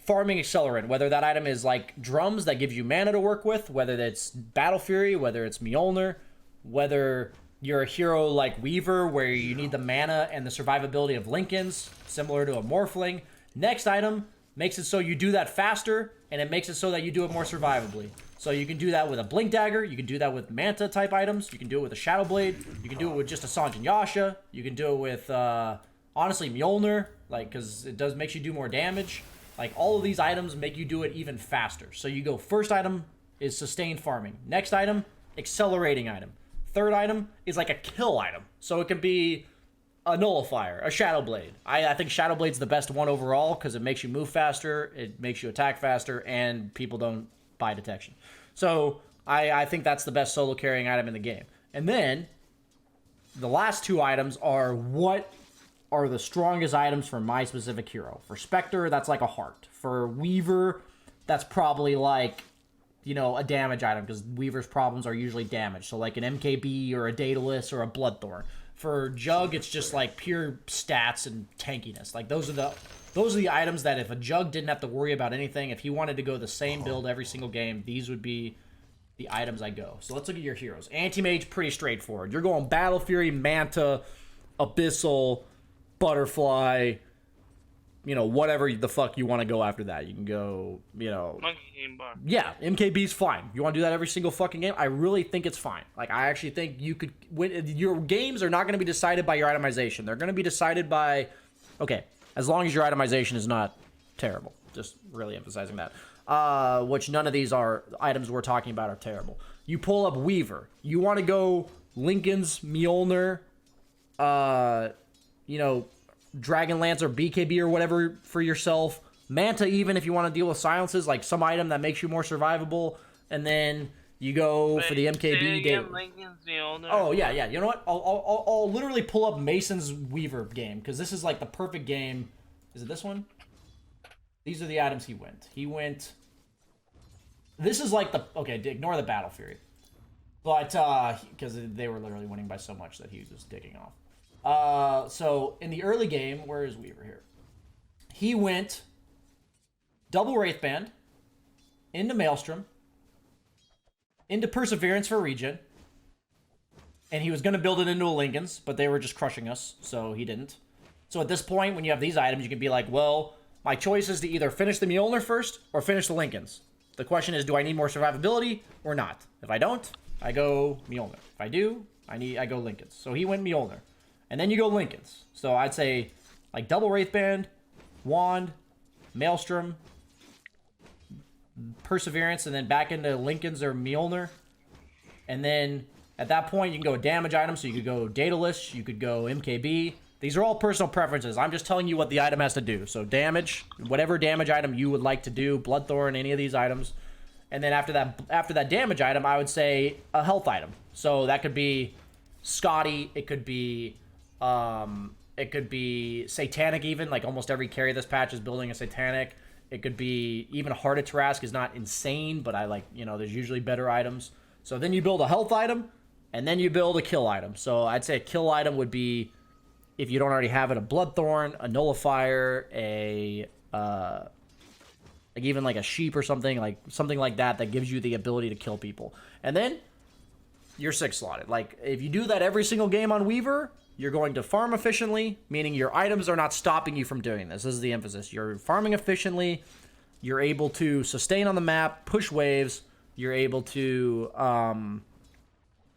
farming accelerant, whether that item is like drums that gives you mana to work with, whether it's Battle Fury, whether it's Mjolnir, whether you're a hero like Weaver where you need the mana and the survivability of Lincolns, similar to a Morphling. Next item makes it so you do that faster, and it makes it so that you do it more survivably. So you can do that with a Blink Dagger, you can do that with Manta type items, you can do it with a Shadow Blade, you can do it with just a Sanjin Yasha, you can do it with, honestly, Mjolnir, like, because it makes you do more damage. Like, all of these items make you do it even faster. So you go, first item is sustained farming. Next item, accelerating item. Third item is like a kill item. So it can be a nullifier, a Shadow Blade. I think Shadow Blade's the best one overall because it makes you move faster, it makes you attack faster, and people don't buy detection. So I think that's the best solo carrying item in the game. And then the last two items are what are the strongest items for my specific hero. For Spectre, that's like a heart. For Weaver, that's probably like, a damage item, because Weaver's problems are usually damage. So like an MKB or a Daedalus or a Bloodthorn. For Jug, it's just like pure stats and tankiness. Like those are the items that if a Jug didn't have to worry about anything, if he wanted to go the same build every single game, these would be the items I go. So let's look at your heroes. Anti-mage, pretty straightforward. You're going Battle Fury, Manta, Abyssal, Butterfly, whatever the fuck you want to go after that. You can go, Monkey Game Bar. Yeah, MKB's fine. You want to do that every single fucking game? I really think it's fine. Like, I actually think you could win. Your games are not going to be decided by your itemization. They're going to be decided by, okay, as long as your itemization is not terrible. Just really emphasizing that. Which none of these items we're talking about are terrible. You pull up Weaver. You want to go Lincoln's, Mjolnir, Dragonlance or BKB or whatever for yourself. Manta, even if you want to deal with silences, like some item that makes you more survivable. And then you go for the MKB. Oh, yeah. You know what? I'll literally pull up Mason's Weaver game, because this is like the perfect game. Is it this one? These are the items he went. This is like the... Okay, ignore the Battle Fury. But, because they were literally winning by so much that he was just digging off. So in the early game, where is Weaver here? He went double Wraithband into Maelstrom into Perseverance for regen, and he was going to build it into a Lincoln's, but they were just crushing us, so he didn't. So at this point, when you have these items, you can be like, well, my choice is to either finish the Mjolnir first or finish the Lincoln's. The question is, do I need more survivability or not? If I don't, I go Mjolnir. If I do, I go Linken's. So he went Mjolnir. And then you go Linken's. So I'd say like double Wraithband, Wand, Maelstrom, Perseverance, and then back into Linken's or Mjolnir. And then at that point, you can go damage items. So you could go Daedalus, you could go MKB. These are all personal preferences. I'm just telling you what the item has to do. So damage, whatever damage item you would like to do, Bloodthorn, any of these items. And then after that damage item, I would say a health item. So that could be Scotty, it could be Satanic even, like almost every carry this patch is building a Satanic. It could be even Heart of Tarask is not insane, but I like, there's usually better items. So then you build a health item, and then you build a kill item. So I'd say a kill item would be, if you don't already have it, a Bloodthorn, a Nullifier, like even like a Sheep or something like that gives you the ability to kill people. And then you're 6 slotted. Like if you do that every single game on Weaver, you're going to farm efficiently, meaning your items are not stopping you from doing this. This is the emphasis. You're farming efficiently. You're able to sustain on the map, push waves. You're able to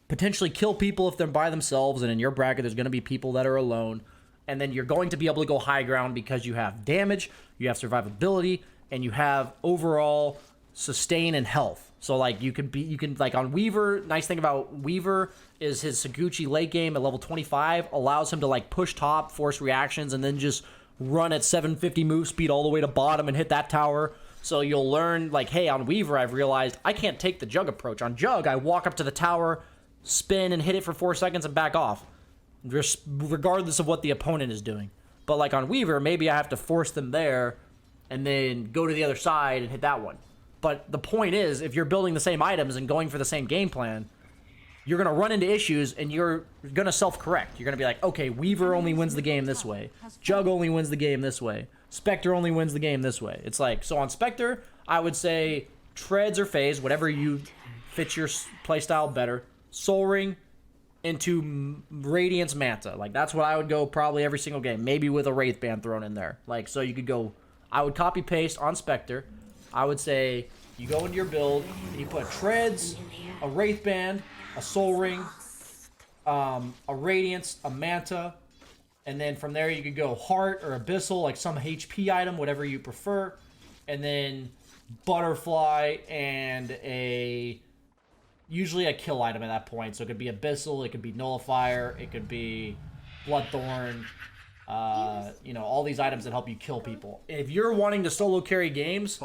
potentially kill people if they're by themselves, and in your bracket there's going to be people that are alone. And then you're going to be able to go high ground because you have damage, you have survivability, and you have overall sustain and health. So like you can like on Weaver, nice thing about Weaver is his Saguchi late game at level 25 allows him to like push top, force reactions, and then just run at 750 move speed all the way to bottom and hit that tower. So you'll learn like, hey, on Weaver I've realized I can't take the Jug approach. On Jug, I walk up to the tower, spin, and hit it for 4 seconds and back off, regardless of what the opponent is doing. But like on Weaver, maybe I have to force them there and then go to the other side and hit that one. But the point is, if you're building the same items and going for the same game plan, you're going to run into issues and you're going to self-correct. You're going to be like, okay, Weaver only wins the game this way. Jug only wins the game this way. Spectre only wins the game this way. It's like, so on Spectre, I would say Treads or Phase, whatever you fits your playstyle better. Soul Ring into Radiance Manta. Like, that's what I would go probably every single game. Maybe with a Wraithband thrown in there. Like, so you could go, I would copy-paste on Spectre. I would say you go into your build, and you put Treads, a Wraithband, a Soul Ring, a Radiance, a Manta, and then from there you could go Heart or Abyssal, like some HP item, whatever you prefer, and then Butterfly and usually a kill item at that point. So it could be Abyssal, it could be Nullifier, it could be Bloodthorn, all these items that help you kill people. If you're wanting to solo carry games,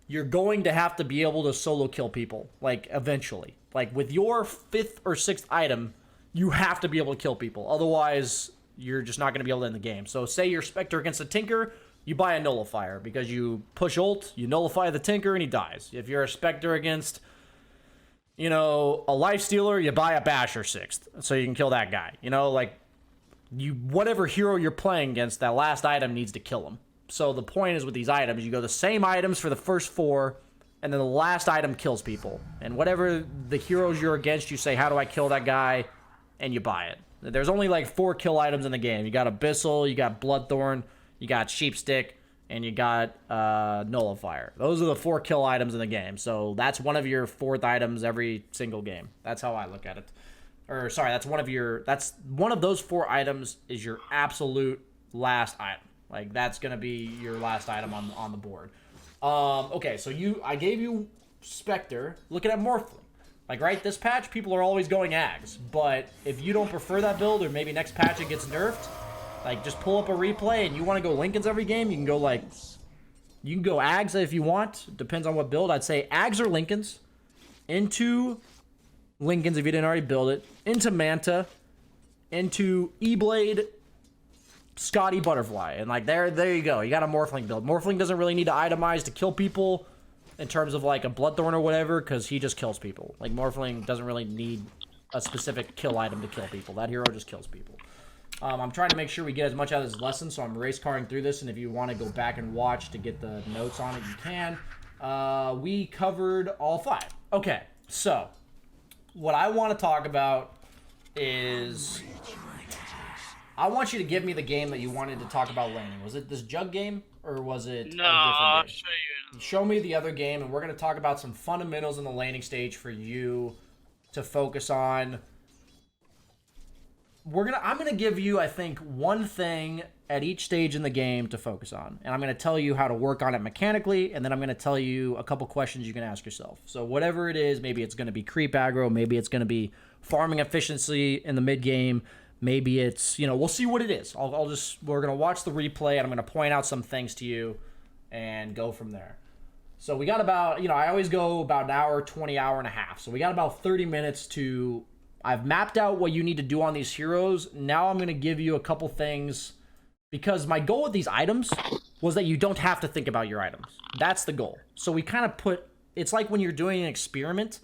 you're going to have to be able to solo kill people, like, eventually. Like, with your 5th or 6th item, you have to be able to kill people. Otherwise, you're just not going to be able to end the game. So, say you're Spectre against a Tinker, you buy a Nullifier, because you push ult, you nullify the Tinker, and he dies. If you're a Spectre against, a Lifestealer, you buy a Basher 6th, so you can kill that guy. Whatever hero you're playing against, that last item needs to kill him. So the point is with these items, you go the same items for the first 4, and then the last item kills people. And whatever the heroes you're against, you say, how do I kill that guy? And you buy it. There's only like 4 kill items in the game. You got Abyssal, you got Bloodthorn, you got Sheepstick, and you got Nullifier. Those are the 4 kill items in the game. So that's one of your 4th items every single game. That's how I look at it. That's one of those 4 items is your absolute last item. Like, that's going to be your last item on the board. Okay, so I gave you Spectre. Looking at Morphling. Like, right, this patch, people are always going Ags. But if you don't prefer that build, or maybe next patch it gets nerfed, like, just pull up a replay and you want to go Linken's every game, you can go, Ags if you want. Depends on what build. I'd say Ags or Linken's. Into Linken's if you didn't already build it. Into Manta. Into E-Blade, Scotty, Butterfly. And like there you go. You got a Morphling build. Morphling doesn't really need to itemize to kill people in terms of like a Bloodthorn or whatever, because he just kills people. Like, Morphling doesn't really need a specific kill item to kill people. That hero just kills people. I'm trying to make sure we get as much out of this lesson, so I'm race carring through this, and if you want to go back and watch to get the notes on it, you can. We covered all 5. Okay, so what I want to talk about is I want you to give me the game that you wanted to talk about laning. Was it this jug game or was it No, a different I'll game? show you. Show me the other game, and we're going to talk about some fundamentals in the laning stage for you to focus on. I'm gonna give you, I think, one thing at each stage in the game to focus on, and I'm gonna tell you how to work on it mechanically, and then I'm gonna tell you a couple questions you can ask yourself. So whatever it is, maybe it's gonna be creep aggro, maybe it's gonna be farming efficiency in the mid game, maybe it's, we'll see what it is. We're gonna watch the replay, and I'm gonna point out some things to you, and go from there. So we got about, I always go about an hour, 20 hour and a half. So we got about 30 minutes to. I've mapped out what you need to do on these heroes. Now I'm going to give you a couple things because my goal with these items was that you don't have to think about your items. That's the goal. So we kind of it's like when you're doing an experiment,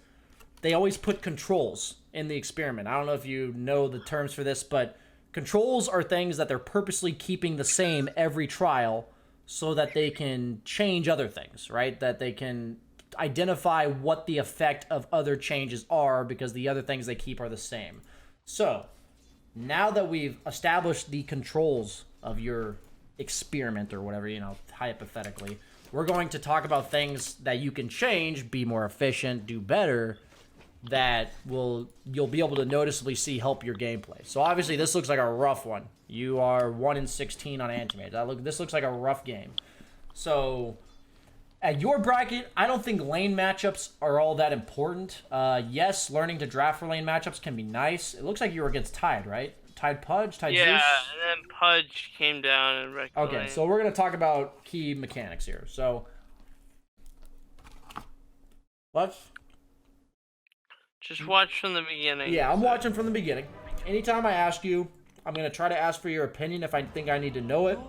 they always put controls in the experiment. I don't know if you know the terms for this, but controls are things that they're purposely keeping the same every trial so that they can change other things, right? That they can identify what the effect of other changes are because the other things they keep are the same. So now that we've established the controls of your experiment or whatever, hypothetically, we're going to talk about things that you can change, be more efficient, do better, that you'll be able to noticeably see help your gameplay. So obviously this looks like a rough one. You are 1-16 on Anti-mage. This looks like a rough game. So at your bracket, I don't think lane matchups are all that important. Yes, learning to draft for lane matchups can be nice. It looks like you were against Tide, right? Tide Pudge? Tide Zeus? Yeah, and then Pudge came down and wrecked the Okay, lane. so we're going to talk about key mechanics here. So, what? Just watch from the beginning. Yeah, I'm watching from the beginning. Anytime I ask you, I'm going to try to ask for your opinion if I think I need to know it.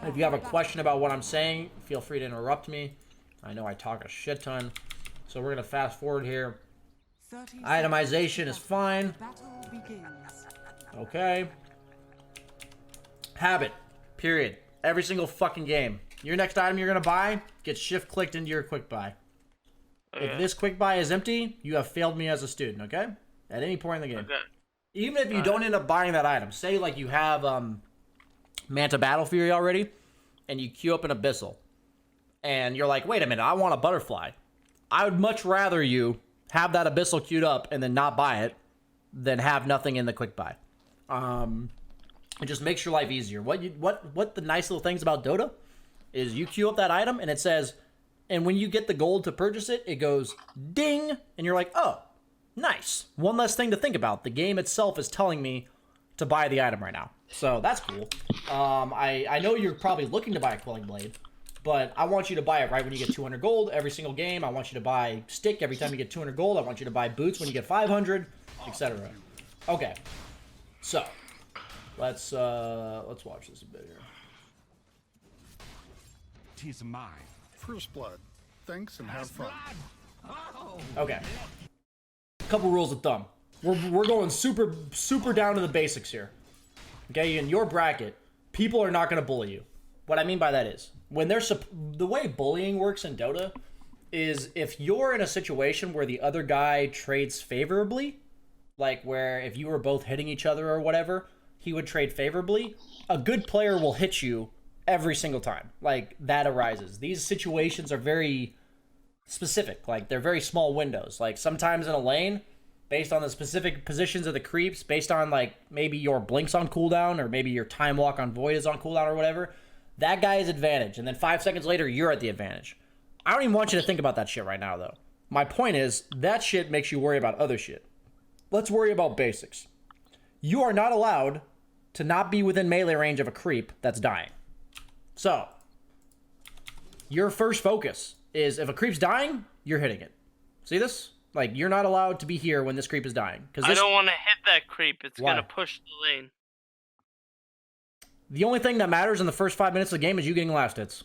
If you have a question about what I'm saying, feel free to interrupt me. I know I talk a shit ton. So we're going to fast forward here. Itemization is fine. Okay. Habit. Period. Every single fucking game. Your next item you're going to buy gets shift clicked into your quick buy. Okay. If this quick buy is empty, you have failed me as a student, okay? At any point in the game. Okay. Even if you don't end up buying that item, say like you have Manta Battle Fury already, and you queue up an Abyssal, and you're like, wait a minute, I want a Butterfly. I would much rather you have that Abyssal queued up and then not buy it than have nothing in the quick buy. It just makes your life easier. What the nice little things about Dota is you queue up that item and it says, and when you get the gold to purchase it, it goes ding, and you're like, oh, nice. One less thing to think about. The game itself is telling me to buy the item right now. So that's cool. I know you're probably looking to buy a Quelling Blade, but I want you to buy it right when you get 200 gold every single game. I want you to buy Stick every time you get 200 gold. I want you to buy Boots when you get 500, etc. Okay. So, let's watch this a bit here. 'Tis mine. First blood. Thanks and have fun. Okay. Couple rules of thumb. We're going super down to the basics here. Okay, in your bracket, people are not going to bully you. What I mean by that is, when the way bullying works in Dota is if you're in a situation where the other guy trades favorably, like where if you were both hitting each other or whatever, he would trade favorably, a good player will hit you every single time. Like, that arises. These situations are very specific. Like, they're very small windows. Like, sometimes in a lane, based on the specific positions of the creeps, based on, like, maybe your Blink's on cooldown, or maybe your Time Walk on Void is on cooldown or whatever, that guy is advantage. And then 5 seconds later, you're at the advantage. I don't even want you to think about that shit right now, though. My point is, that shit makes you worry about other shit. Let's worry about basics. You are not allowed to not be within melee range of a creep that's dying. So, your first focus is if a creep's dying, you're hitting it. See this? Like, you're not allowed to be here when this creep is dying. I don't want to hit that creep. It's Why? going to push the lane. The only thing that matters in the first 5 minutes of the game is you getting last hits.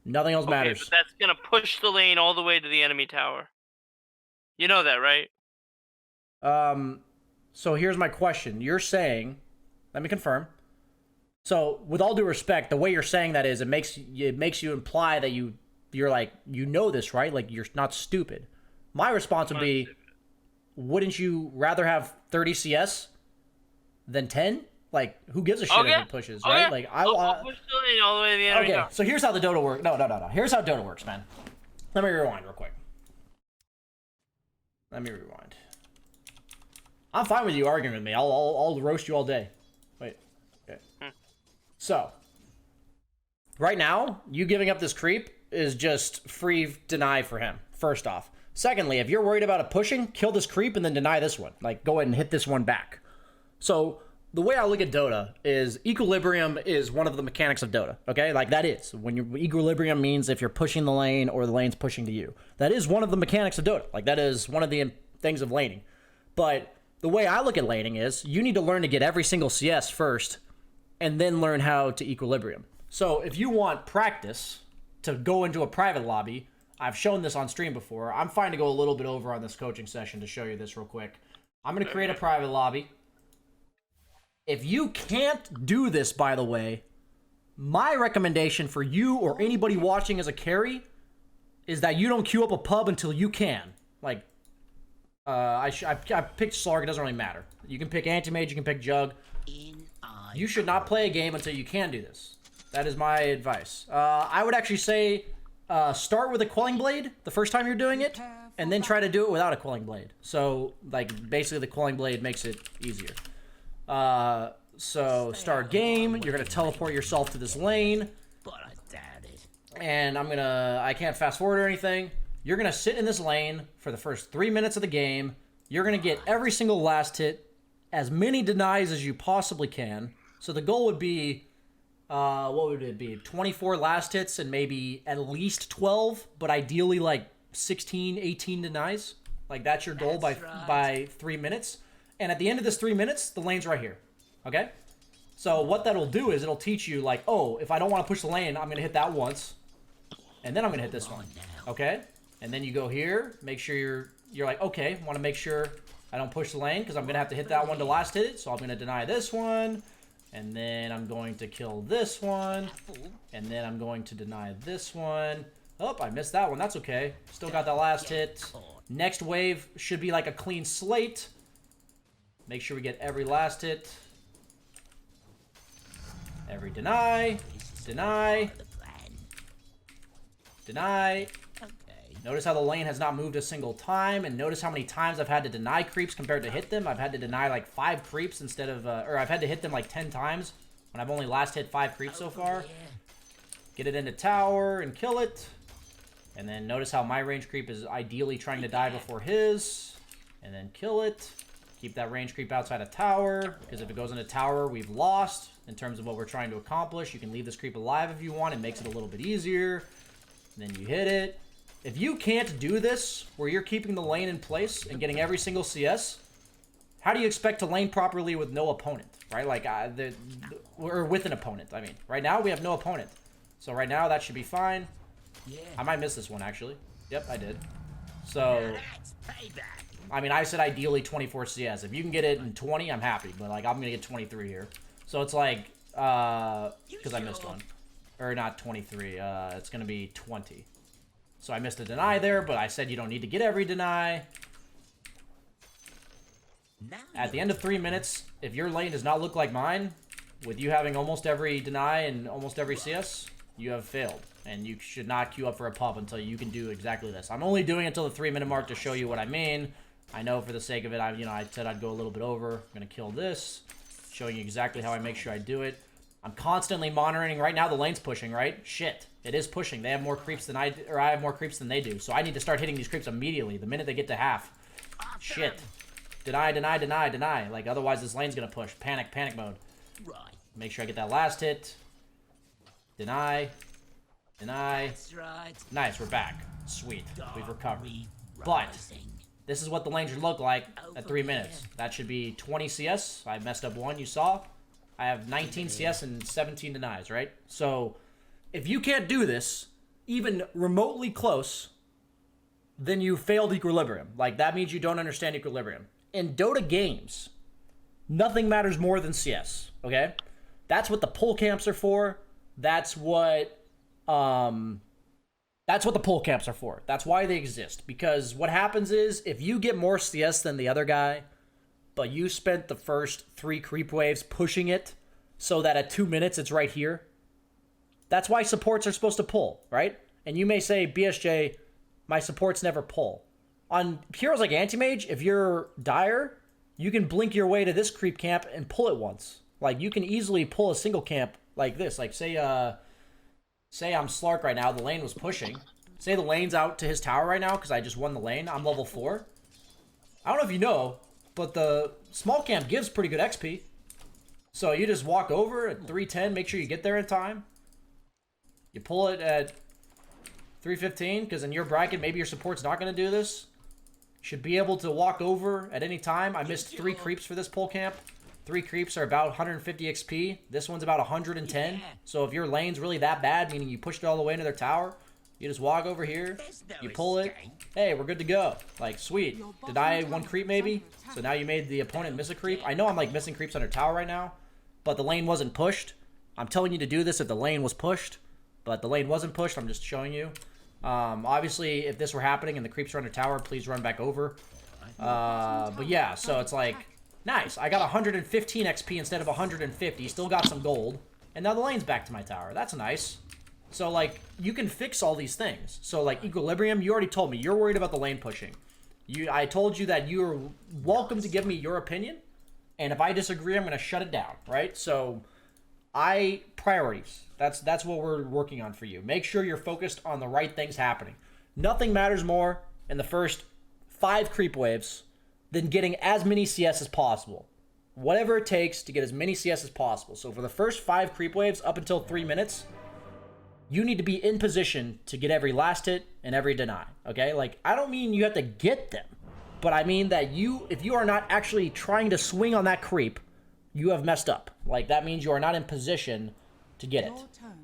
Nothing else matters. But that's going to push the lane all the way to the enemy tower. You know that, right? So here's my question. You're saying, let me confirm. So, with all due respect, the way you're saying that is it makes you imply that you're like, you know this, right? Like, you're not stupid. My response would be, wouldn't you rather have 30 CS than 10? Like, who gives a shit if it pushes, right? Okay. Like, I'll push the lane all the way to the enemy. Okay, so here's how the Dota works. No. Here's how Dota works, man. Let me rewind real quick. I'm fine with you arguing with me. I'll roast you all day. Wait. Okay. So, right now, you giving up this creep is just free deny for him, first off. Secondly, if you're worried about it pushing, kill this creep and then deny this one. Like, go ahead and hit this one back. So, the way I look at Dota is equilibrium is one of the mechanics of Dota, okay? Like, that is. Equilibrium means if you're pushing the lane or the lane's pushing to you. That is one of the mechanics of Dota. Like, that is one of the things of laning. But the way I look at laning is you need to learn to get every single CS first and then learn how to equilibrium. So, if you want practice to go into a private lobby, I've shown this on stream before. I'm fine to go a little bit over on this coaching session to show you this real quick. I'm going to create a private lobby. If you can't do this, by the way, my recommendation for you or anybody watching as a carry is that you don't queue up a pub until you can. Like, I picked Slark, it doesn't really matter. You can pick Anti-mage, you can pick Jug. You should not play a game until you can do this. That is my advice. I would actually say start with a Quelling Blade the first time you're doing it, and then try to do it without a Quelling Blade. So, like, basically the Quelling Blade makes it easier. So start game, you're gonna teleport yourself to this lane, and I can't fast forward or anything. You're gonna sit in this lane for the first 3 minutes of the game. You're gonna get every single last hit, as many denies as you possibly can. So the goal would be, what would it be? 24 last hits and maybe at least 12, but ideally like 16, 18 denies. Like, that's your goal by 3 minutes. And at the end of this 3 minutes, the lane's right here, okay? So what that'll do is it'll teach you, like, oh, if I don't want to push the lane, I'm going to hit that once. And then I'm going to hit this one, okay? And then you go here, make sure you're like, okay, want to make sure I don't push the lane because I'm going to have to hit that one to last hit it. So I'm going to deny this one. And then I'm going to kill this one. And then I'm going to deny this one. Oh, I missed that one. That's okay. Still got that last hit. Next wave should be like a clean slate. Make sure we get every last hit. Every deny. Deny. Deny. Notice how the lane has not moved a single time, and notice how many times I've had to deny creeps compared to hit them. I've had to deny like 5 creeps instead of, or I've had to hit them like 10 times when I've only last hit 5 creeps so far. Get it into tower and kill it. And then notice how my range creep is ideally trying to die before his. And then kill it. Keep that range creep outside of tower, because if it goes into tower, we've lost in terms of what we're trying to accomplish. You can leave this creep alive if you want. It makes it a little bit easier. And then you hit it. If you can't do this, where you're keeping the lane in place and getting every single CS, how do you expect to lane properly with no opponent, right? Like, or with an opponent, I mean. Right now, we have no opponent. So right now, that should be fine. I might miss this one, actually. Yep, I did. So, I mean, I said ideally 24 CS. If you can get it in 20, I'm happy. But, like, I'm going to get 23 here. So it's like, because I missed one. Or not 23, it's going to be 20. So I missed a deny there, but I said you don't need to get every deny. At the end of 3 minutes, if your lane does not look like mine, with you having almost every deny and almost every CS, you have failed. And you should not queue up for a pub until you can do exactly this. I'm only doing it until the 3 minute mark to show you what I mean. I know for the sake of it, I said I'd go a little bit over. I'm going to kill this, showing you exactly how I make sure I do it. I'm constantly monitoring. Right now, the lane's pushing, right? Shit. It is pushing. They have more creeps than I have more creeps than they do. So I need to start hitting these creeps immediately, the minute they get to half. Shit. Deny, deny, deny, deny. Like, otherwise this lane's gonna push. Panic, panic mode. Make sure I get that last hit. Deny. Deny. Nice, we're back. Sweet. We've recovered. But this is what the lane should look like at 3 minutes. That should be 20 CS. I messed up one, you saw. I have 19 CS and 17 denies, right? So, if you can't do this, even remotely close, then you failed equilibrium. Like, that means you don't understand equilibrium. In Dota games, nothing matters more than CS, okay? That's what the pull camps are for. That's what the pull camps are for. That's why they exist. Because what happens is, if you get more CS than the other guy, but you spent the first 3 creep waves pushing it so that at 2 minutes it's right here. That's why supports are supposed to pull, right? And you may say, BSJ, my supports never pull. On heroes like Anti-mage, if you're dire, you can blink your way to this creep camp and pull it once. Like, you can easily pull a single camp like this. Like, say I'm Slark right now, the lane was pushing. Say the lane's out to his tower right now because I just won the lane. I'm level 4. I don't know if you know, but the small camp gives pretty good XP. So you just walk over at 310, make sure you get there in time. You pull it at 315, because in your bracket, maybe your support's not going to do this. Should be able to walk over at any time. I missed 3 creeps for this pull camp. 3 creeps are about 150 XP. This one's about 110. So if your lane's really that bad, meaning you pushed it all the way into their tower, you just walk over here, you pull it. Hey, we're good to go. Like, sweet. Did I 1 creep maybe? So now you made the opponent miss a creep. I know I'm like missing creeps on their tower right now, but the lane wasn't pushed. I'm telling you to do this if the lane was pushed, but the lane wasn't pushed. I'm just showing you. Obviously, if this were happening and the creeps are on their tower, please run back over. But yeah, so it's like, nice. I got 115 XP instead of 150. Still got some gold. And now the lane's back to my tower. That's nice. So, like, you can fix all these things. So, like, Equilibrium, you already told me. You're worried about the lane pushing. I told you that you're welcome to give me your opinion. And if I disagree, I'm going to shut it down, right? So, priorities. That's what we're working on for you. Make sure you're focused on the right things happening. Nothing matters more in the first 5 creep waves than getting as many CS as possible. Whatever it takes to get as many CS as possible. So, for the first 5 creep waves up until 3 minutes, you need to be in position to get every last hit and every deny, okay? Like, I don't mean you have to get them, but I mean that if you are not actually trying to swing on that creep, you have messed up. Like, that means you are not in position to get it.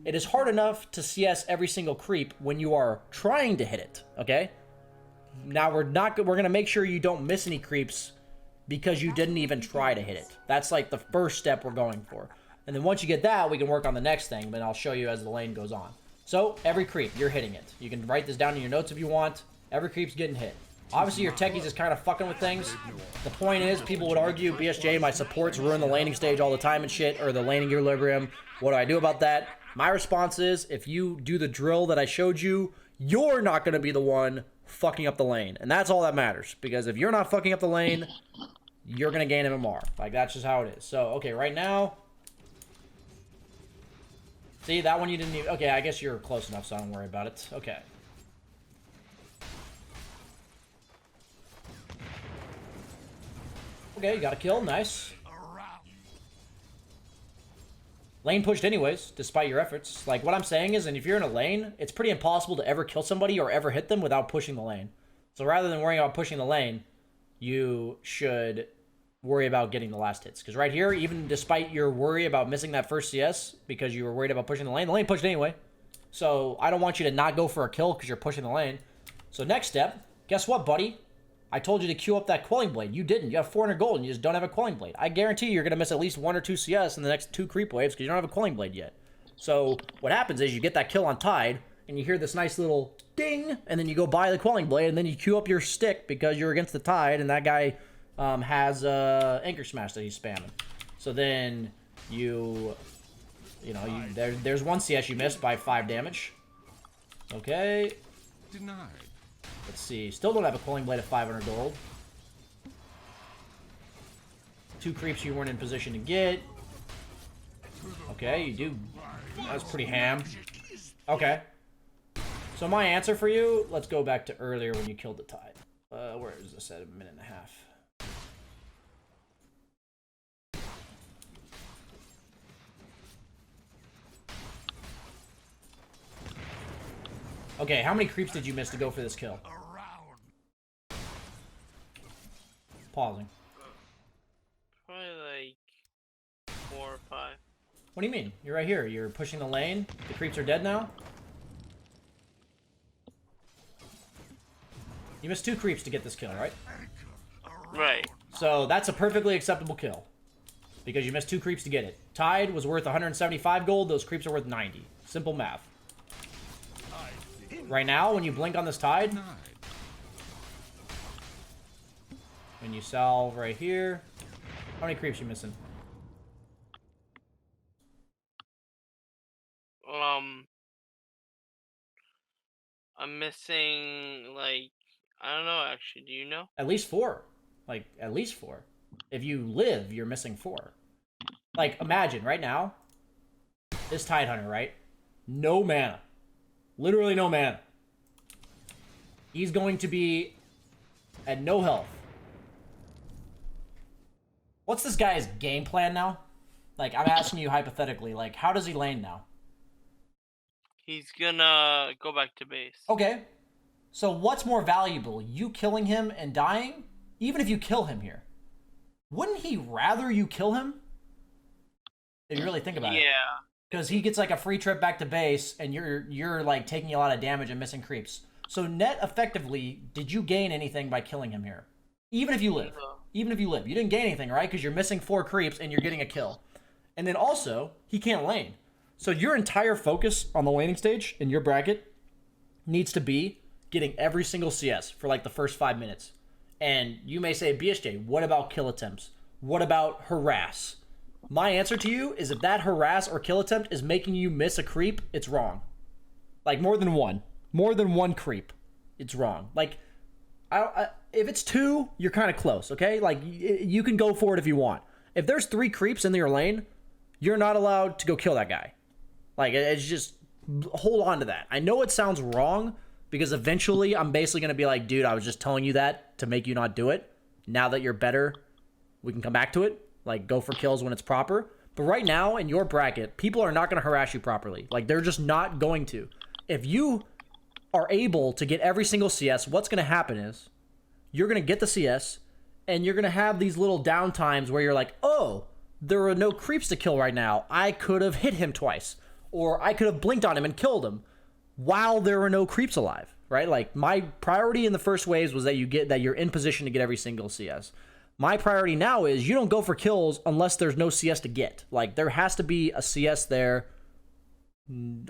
It is hard enough to CS every single creep when you are trying to hit it, okay? Now, we're going to make sure you don't miss any creeps because you didn't even try to hit it. That's like the first step we're going for. And then once you get that, we can work on the next thing, but I'll show you as the lane goes on. So, every creep, you're hitting it. You can write this down in your notes if you want. Every creep's getting hit. Obviously, your techies is kind of fucking with things. The point is, people would argue, BSJ, my supports ruin the laning stage all the time and shit, or the laning equilibrium. What do I do about that? My response is, if you do the drill that I showed you, you're not going to be the one fucking up the lane. And that's all that matters. Because if you're not fucking up the lane, you're going to gain MMR. Like, that's just how it is. So, okay, right now... See, that one you didn't even... Okay, I guess you're close enough, so I don't worry about it. Okay. Okay, you got a kill. Nice. Lane pushed anyways, despite your efforts. Like, what I'm saying is, and if you're in a lane, it's pretty impossible to ever kill somebody or ever hit them without pushing the lane. So rather than worrying about pushing the lane, you should... worry about getting the last hits. Because right here, even despite your worry about missing that first CS because you were worried about pushing the lane pushed anyway. So I don't want you to not go for a kill because you're pushing the lane. So next step, guess what, buddy? I told you to queue up that Quelling Blade. You didn't. You have 400 gold and you just don't have a Quelling Blade. I guarantee you're going to miss at least 1 or 2 CS in the next 2 creep waves because you don't have a Quelling Blade yet. So what happens is you get that kill on Tide and you hear this nice little ding and then you go buy the Quelling Blade and then you queue up your stick because you're against the Tide and that guy... has Anchor Smash that he's spamming. So then there's 1 CS you missed by 5 damage. Okay. Denied. Let's see. Still don't have a Quelling Blade of 500 gold. 2 creeps you weren't in position to get. Okay, you do. That was pretty ham. Okay. So my answer for you, let's go back to earlier when you killed the Tide. Where is this at? 1.5 minutes. Okay, how many creeps did you miss to go for this kill? Pausing. Probably like 4 or 5. What do you mean? You're right here. You're pushing the lane. The creeps are dead now. You missed 2 creeps to get this kill, right? Right. So that's a perfectly acceptable kill. Because you missed 2 creeps to get it. Tide was worth 175 gold. Those creeps are worth 90. Simple math. Right now, when you blink on this Tide, when you salve right here, How many creeps you missing? I'm missing, like, I don't know, actually. Do you know? At least 4. Like, at least 4. If you live, you're missing 4. Like, imagine, right now, this Tidehunter, right? No mana. Literally no mana. He's going to be at no health. What's this guy's game plan now? Like, I'm asking you hypothetically, like, how does he lane now? He's gonna go back to base. Okay. So what's more valuable? You killing him and dying? Even if you kill him here. Wouldn't he rather you kill him? If you really think about it. Yeah. Because he gets like a free trip back to base and you're like taking a lot of damage and missing creeps. So net effectively, did you gain anything by killing him here? Even if you live. Even if you live. You didn't gain anything, right? Because you're missing 4 creeps and you're getting a kill. And then also, he can't lane. So your entire focus on the laning stage in your bracket needs to be getting every single CS for like the first 5 minutes. And you may say, BSJ, what about kill attempts? What about harass? My answer to you is if that harass or kill attempt is making you miss a creep, it's wrong. Like more than one creep, it's wrong. Like, if it's 2, you're kind of close, okay? Like, you can go for it if you want. If there's 3 creeps in your lane, you're not allowed to go kill that guy. Like, it's just, hold on to that. I know it sounds wrong, because eventually I'm basically going to be like, dude, I was just telling you that to make you not do it. Now that you're better, we can come back to it. Like, go for kills when it's proper. But right now, in your bracket, people are not going to harass you properly. Like, they're just not going to. If you are able to get every single CS, what's going to happen is you're going to get the CS, and you're going to have these little downtimes where you're like, oh, there are no creeps to kill right now. I could have hit him twice. Or I could have blinked on him and killed him while there were no creeps alive, right? Like, my priority in the first waves was that you're in position to get every single CS. My priority now is you don't go for kills unless there's no CS to get. Like, there has to be a CS there,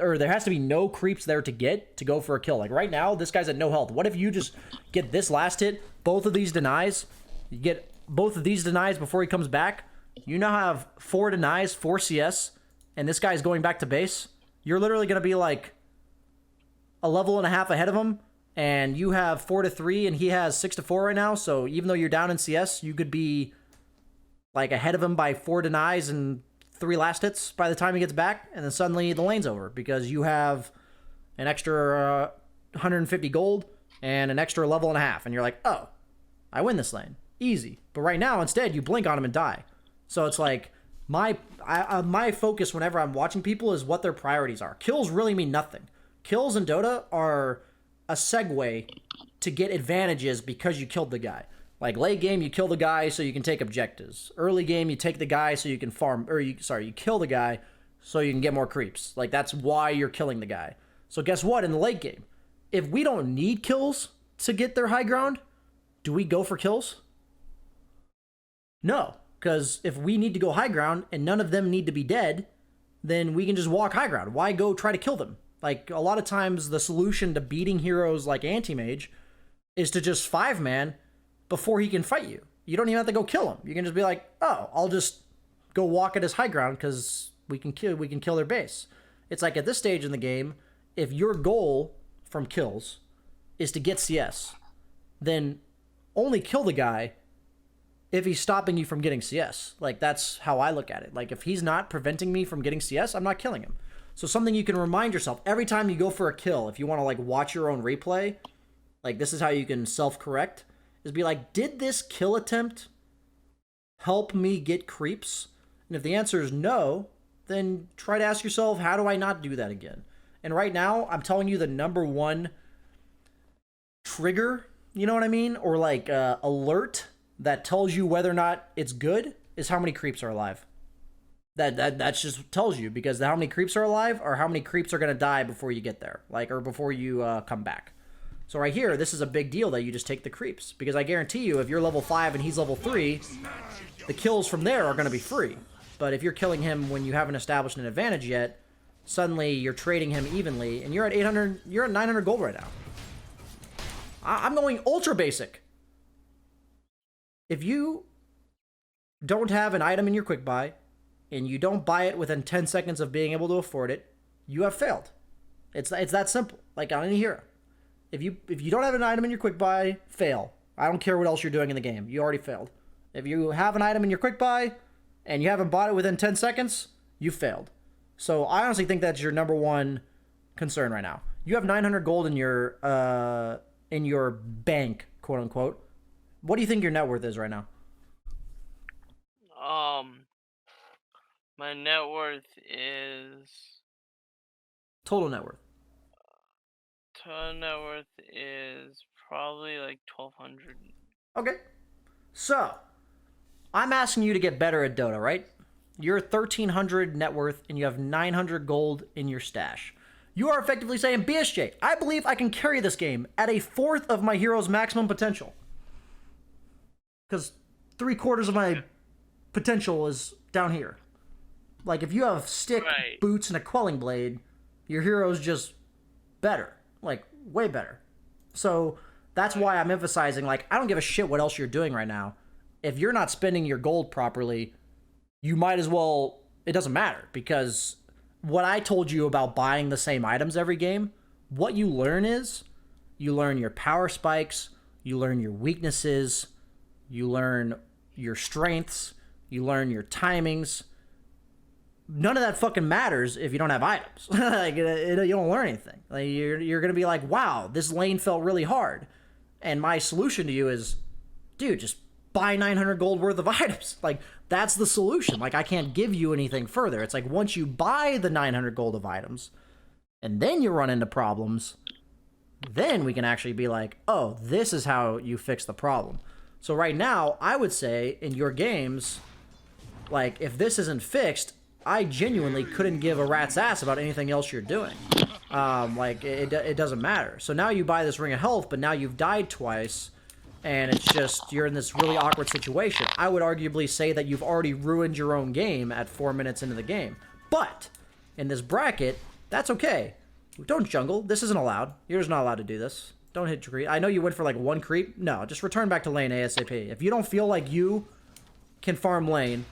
or there has to be no creeps there to get to go for a kill. Like, right now, this guy's at no health. What if you just get this last hit, both of these denies, you get both of these denies before he comes back? You now have 4 denies, 4 CS, and this guy's going back to base. You're literally going to be like a level and a half ahead of him, and you have 4-3 and he has 6-4 right now. So even though you're down in CS, you could be like ahead of him by 4 denies and 3 last hits by the time he gets back, and then suddenly the lane's over because you have an extra 150 gold and an extra level and a half, and you're like, oh, I win this lane easy. But right now, instead, you blink on him and die. So it's like, my focus whenever I'm watching people is what their priorities are. Kills really mean nothing. Kills in Dota are a segue to get advantages because you killed the guy. Like, late game, you kill the guy so you can take objectives. Early game, you take the guy so you can farm, or you kill the guy so you can get more creeps. Like, that's why you're killing the guy. So guess what? In the late game, if we don't need kills to get their high ground, do we go for kills? No. Because if we need to go high ground and none of them need to be dead, then we can just walk high ground. Why go try to kill them? Like, a lot of times the solution to beating heroes like Anti-mage is to just 5-man before he can fight you. You don't even have to go kill him. You can just be like, oh, I'll just go walk at his high ground because we can kill their base. It's like, at this stage in the game, if your goal from kills is to get CS, then only kill the guy if he's stopping you from getting CS. Like, that's how I look at it. Like, if he's not preventing me from getting CS, I'm not killing him. So something you can remind yourself every time you go for a kill, if you want to like watch your own replay, like, this is how you can self-correct, is be like, did this kill attempt help me get creeps? And if the answer is no, then try to ask yourself, how do I not do that again? And right now, I'm telling you the number one trigger, you know what I mean? Or like alert that tells you whether or not it's good is how many creeps are alive. That just tells you, because how many creeps are alive or how many creeps are going to die before you get there, like, or before you come back. So right here, this is a big deal that you just take the creeps, because I guarantee you, if you're level 5 and he's level 3, the kills from there are going to be free. But if you're killing him when you haven't established an advantage yet, suddenly you're trading him evenly, and you're at 800, you're at 900 gold right now. I'm going ultra basic. If you don't have an item in your quick buy, and you don't buy it within 10 seconds of being able to afford it, you have failed. It's that simple. Like on any hero. If you don't have an item in your quick buy, fail. I don't care what else you're doing in the game. You already failed. If you have an item in your quick buy and you haven't bought it within 10 seconds, you failed. So I honestly think that's your number one concern right now. You have 900 gold in your bank, quote unquote. What do you think your net worth is right now? My net worth is Total net worth. probably like 1,200. Okay. So, I'm asking you to get better at Dota, right? You're 1,300 net worth and you have 900 gold in your stash. You are effectively saying, BSJ, I believe I can carry this game at a fourth of my hero's maximum potential. Because 3/4 of my potential is down here. Like, if you have stick, Right. boots, and a quelling blade, your hero's just better. Like, way better. So, that's why I'm emphasizing, like, I don't give a shit what else you're doing right now. If you're not spending your gold properly, you might as well, it doesn't matter. Because what I told you about buying the same items every game, what you learn is, you learn your power spikes, you learn your weaknesses, you learn your strengths, you learn your timings. None of that fucking matters if you don't have items. Like, you don't learn anything. Like, you're gonna be like, wow, this lane felt really hard. And my solution to you is, dude, just buy 900 gold worth of items. Like, that's the solution. Like, I can't give you anything further. It's like, once you buy the 900 gold of items, and then you run into problems, then we can actually be like, oh, this is how you fix the problem. So right now, I would say, in your games, like, if this isn't fixed, I genuinely couldn't give a rat's ass about anything else you're doing. Like, it doesn't matter. So now you buy this Ring of Health, but now you've died twice, and it's just, you're in this really awkward situation. I would arguably say that you've already ruined your own game at 4 minutes into the game. But, in this bracket, that's okay. Don't jungle. This isn't allowed. You're just not allowed to do this. Don't hit your creep. I know you went for like 1 creep. No, just return back to lane ASAP. If you don't feel like you can farm lane,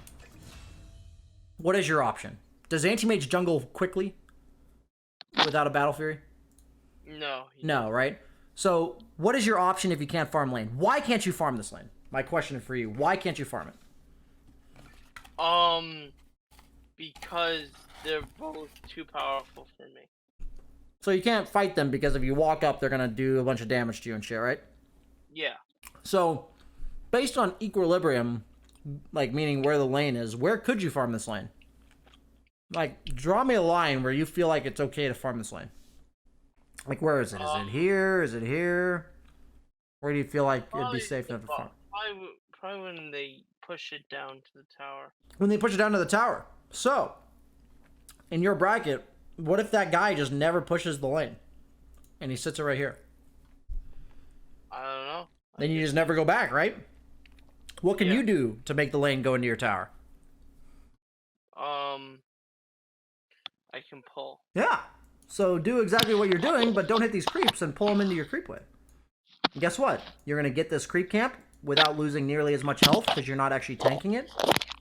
what is your option? Does Anti-mage jungle quickly without a Battle Fury? No. No, right? So, what is your option if you can't farm lane? Why can't you farm this lane? My question for you, why can't you farm it? Because they're both too powerful for me. So you can't fight them because if you walk up, they're gonna do a bunch of damage to you and shit, right? Yeah. So, based on equilibrium, like meaning where the lane is, where could you farm this lane? Like, draw me a line where you feel like it's okay to farm this lane. Like, where is it? Is it here? Is it here? Where do you feel like it'd be safe enough to farm? Probably when they push it down to the tower. When they push it down to the tower. So, in your bracket, what if that guy just never pushes the lane? And he sits it right here. I don't know. Then you just never go back, right? What can you do to make the lane go into your tower? I can pull. Yeah. So do exactly what you're doing, but don't hit these creeps and pull them into your creep wave. And guess what? You're going to get this creep camp without losing nearly as much health because you're not actually tanking it.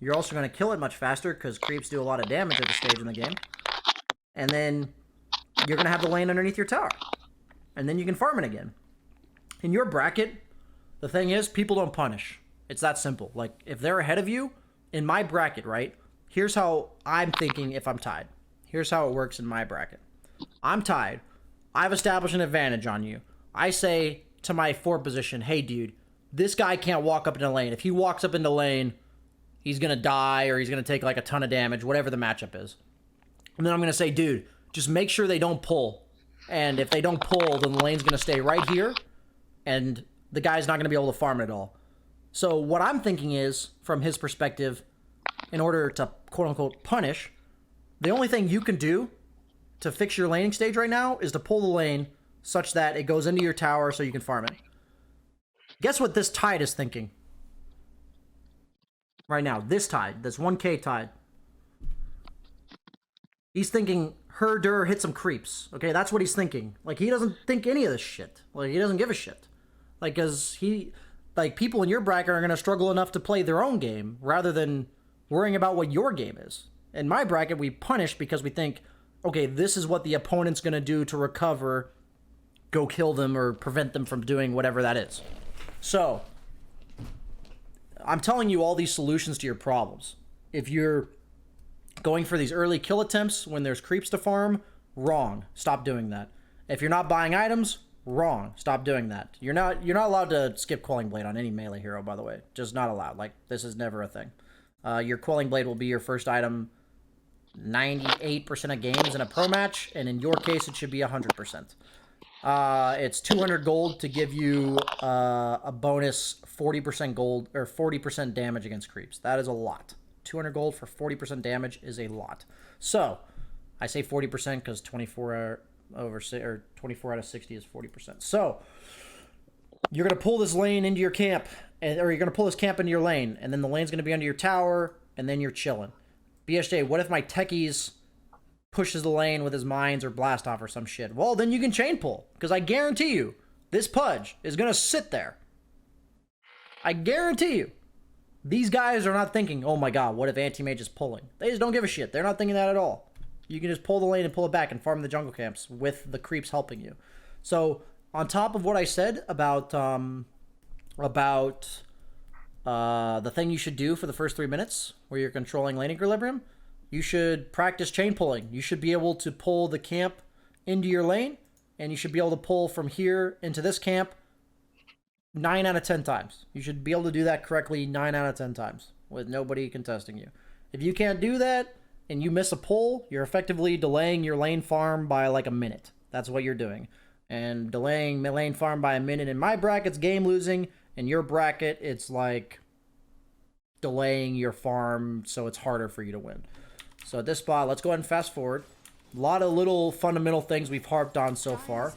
You're also going to kill it much faster because creeps do a lot of damage at this stage in the game. And then you're going to have the lane underneath your tower. And then you can farm it again. In your bracket, the thing is, people don't punish. It's that simple. Like, if they're ahead of you, in my bracket, right? Here's how I'm thinking if I'm tied. Here's how it works in my bracket. I'm tied. I've established an advantage on you. I say to my 4 position, hey, dude, this guy can't walk up into lane. If he walks up into lane, he's going to die or he's going to take like a ton of damage, whatever the matchup is. And then I'm going to say, dude, just make sure they don't pull. And if they don't pull, then the lane's going to stay right here. And the guy's not going to be able to farm it at all. So what I'm thinking is, from his perspective, in order to quote-unquote punish, the only thing you can do to fix your laning stage right now is to pull the lane such that it goes into your tower so you can farm it. Guess what this Tide is thinking? Right now, this Tide, this 1k Tide. He's thinking, herder, hit some creeps. Okay, that's what he's thinking. Like, he doesn't think any of this shit. Like, he doesn't give a shit. Like, cause like people in your bracket are going to struggle enough to play their own game rather than worrying about what your game is. In my bracket, we punish because we think, okay, this is what the opponent's going to do to recover, go kill them or prevent them from doing whatever that is. So, I'm telling you all these solutions to your problems. If you're going for these early kill attempts when there's creeps to farm, wrong. Stop doing that. If you're not buying items, wrong. Stop doing that. You're not allowed to skip Quelling Blade on any melee hero, by the way. Just not allowed. Like, this is never a thing. Your Quelling Blade will be your first item 98% of games in a pro match, and in your case, it should be 100%. It's 200 gold to give you a bonus 40% gold, or 40% damage against creeps. That is a lot. 200 gold for 40% damage is a lot. So, I say 40% because 24 out of 60 is 40%. So, you're going to pull this lane into your camp, or you're going to pull this camp into your lane, and then the lane's going to be under your tower, and then you're chilling. BSJ, what if my techies pushes the lane with his mines or blast off or some shit? Well, then you can chain pull, because I guarantee you, this Pudge is going to sit there. I guarantee you. These guys are not thinking, oh my god, what if Anti-mage is pulling? They just don't give a shit. They're not thinking that at all. You can just pull the lane and pull it back and farm the jungle camps with the creeps helping you. So, on top of what I said about the thing you should do for the first 3 minutes, where you're controlling lane equilibrium, you should practice chain pulling. You should be able to pull the camp into your lane, and you should be able to pull from here into this camp 9 out of 10 times. You should be able to do that correctly 9 out of 10 times with nobody contesting you. If you can't do that and you miss a pull, you're effectively delaying your lane farm by like a minute. That's what you're doing. And delaying lane farm by a minute in my bracket's game losing. In your bracket, it's like delaying your farm so it's harder for you to win. So at this spot, let's go ahead and fast forward. A lot of little fundamental things we've harped on so far.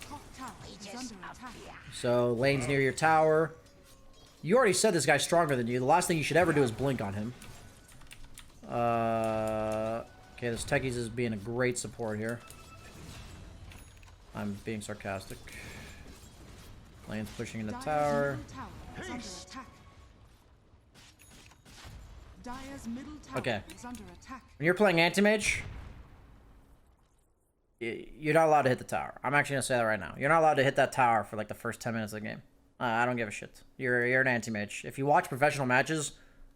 So, lane's near your tower. You already said this guy's stronger than you. The last thing you should ever do is blink on him. Okay, this Techies is being a great support here. I'm being sarcastic. Lane's pushing into tower. Okay. When you're playing Anti-mage, you're not allowed to hit the tower. I'm actually going to say that right now. You're not allowed to hit that tower for like the first 10 minutes of the game. I don't give a shit. You're an Anti-mage. If you watch professional matches,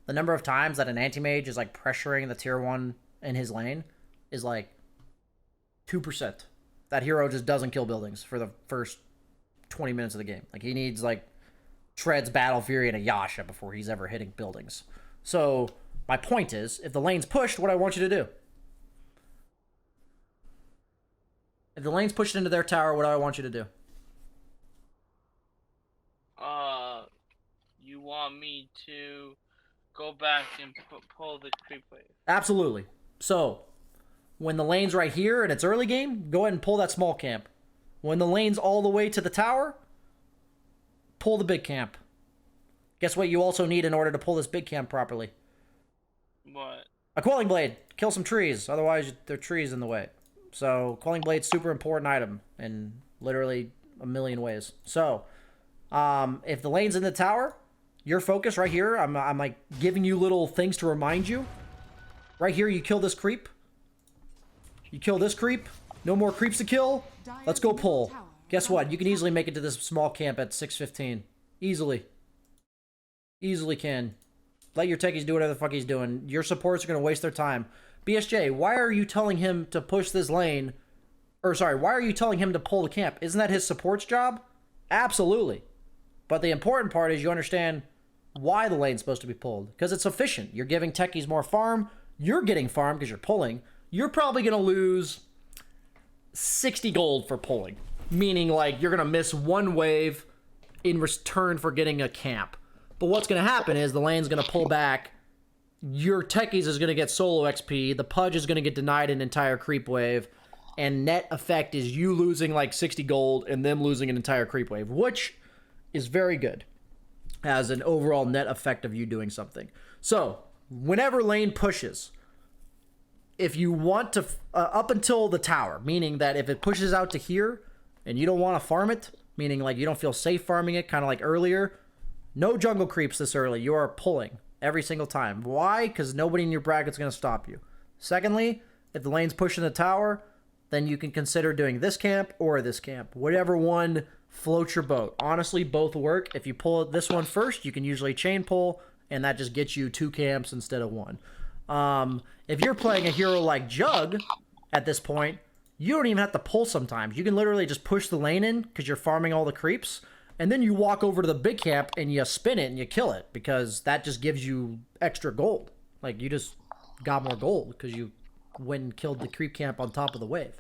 the number of times that an Anti-mage is like pressuring the tier 1 in his lane is like 2%. That hero just doesn't kill buildings for the first 20 minutes of the game. Like, he needs like Treads, Battle Fury, and a Yasha before he's ever hitting buildings. So, my point is, if the lane's pushed, what I want you to do? If the lane's pushed into their tower, what do I want you to do? You want me to go back and pull the creep wave? Absolutely. So, when the lane's right here and it's early game, go ahead and pull that small camp. When the lane's all the way to the tower, pull the big camp. Guess what you also need in order to pull this big camp properly? What? A Quelling Blade. Kill some trees, otherwise there are trees in the way. So, Quelling Blade's super important item in literally a million ways. So, if the lane's in the tower, your focus right here, I'm like giving you little things to remind you. Right here, you kill this creep. You kill this creep. No more creeps to kill. Let's go pull. Guess what? You can easily make it to this small camp at 6:15. Easily. Easily can. Let your techies do whatever the fuck he's doing. Your supports are going to waste their time. BSJ, why are you telling him to push this lane? Or, sorry, why are you telling him to pull the camp? Isn't that his support's job? Absolutely. But the important part is you understand why the lane's supposed to be pulled. Because it's efficient. You're giving techies more farm. You're getting farm because you're pulling. You're probably going to lose 60 gold for pulling. Meaning, like, you're going to miss one wave in return for getting a camp. But what's going to happen is the lane's going to pull back. Your techies is going to get solo XP. The Pudge is going to get denied an entire creep wave. And net effect is you losing like 60 gold and them losing an entire creep wave. Which is very good as an overall net effect of you doing something. So, whenever lane pushes, if you want to, up until the tower, meaning that if it pushes out to here and you don't want to farm it, meaning like you don't feel safe farming it, kind of like earlier, No jungle creeps this early. You are pulling every single time. Why? Because nobody in your bracket's going to stop you. Secondly, if the lane's pushing the tower, then you can consider doing this camp or this camp. Whatever one floats your boat. Honestly, both work. If you pull this one first, you can usually chain pull, and that just gets you 2 camps instead of 1. If you're playing a hero like Jug at this point, you don't even have to pull sometimes. You can literally just push the lane in because you're farming all the creeps, and then you walk over to the big camp and you spin it and you kill it because that just gives you extra gold. Like, you just got more gold because you went and killed the creep camp on top of the wave.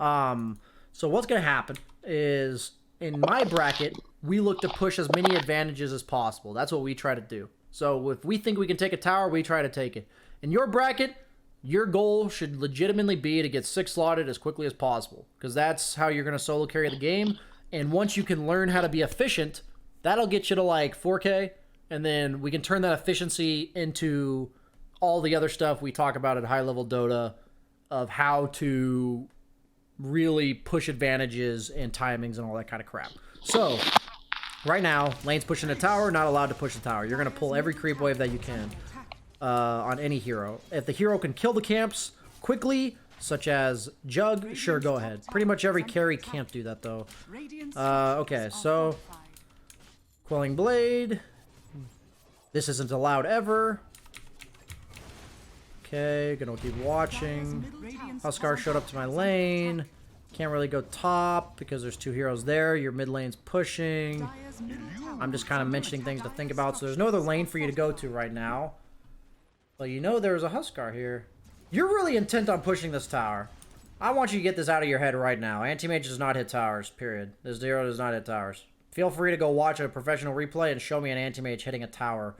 So what's going to happen is, in my bracket, we look to push as many advantages as possible. That's what we try to do. So if we think we can take a tower, we try to take it. In your bracket, your goal should legitimately be to get 6 slotted as quickly as possible, because that's how you're going to solo carry the game. And once you can learn how to be efficient, that'll get you to like 4K, and then we can turn that efficiency into all the other stuff we talk about at high level Dota of how to really push advantages and timings and all that kind of crap. So right now, lane's pushing the tower, not allowed to push the tower. You're going to pull every creep wave that you can on any hero. If the hero can kill the camps quickly, such as Jug, sure, go ahead. Pretty much every carry can't do that, though. Okay, so Quelling Blade. This isn't allowed ever. Okay, gonna keep watching. Huskar showed up to my lane. Can't really go top because there's 2 heroes there. Your mid lane's pushing. I'm just kind of mentioning things to think about. So there's no other lane for you to go to right now. But you know there's a Huskar here. You're really intent on pushing this tower. I want you to get this out of your head right now. Anti-mage does not hit towers, period. This hero does not hit towers. Feel free to go watch a professional replay and show me an anti-mage hitting a tower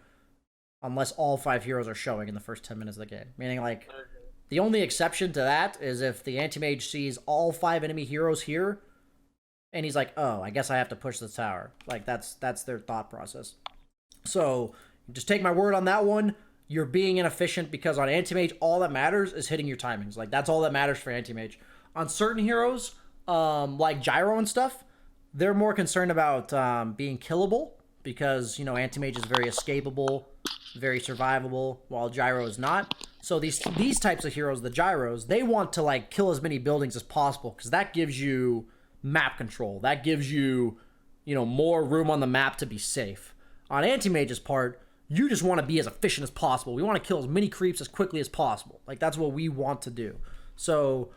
unless all 5 heroes are showing in the first 10 minutes of the game. Meaning, like, the only exception to that is if the anti-mage sees all 5 enemy heroes here, and he's like, oh, I guess I have to push the tower. Like, that's their thought process. So, just take my word on that one. You're being inefficient because on anti-mage, all that matters is hitting your timings. Like, that's all that matters for anti-mage. On certain heroes, like Gyro and stuff, they're more concerned about being killable because, you know, anti-mage is very escapable, very survivable, while Gyro is not. So these types of heroes, the Gyros, they want to, like, kill as many buildings as possible because that gives you map control. That gives you, you know, more room on the map to be safe. On anti-mage's part, you just want to be as efficient as possible. We want to kill as many creeps as quickly as possible. Like, that's what we want to do. So,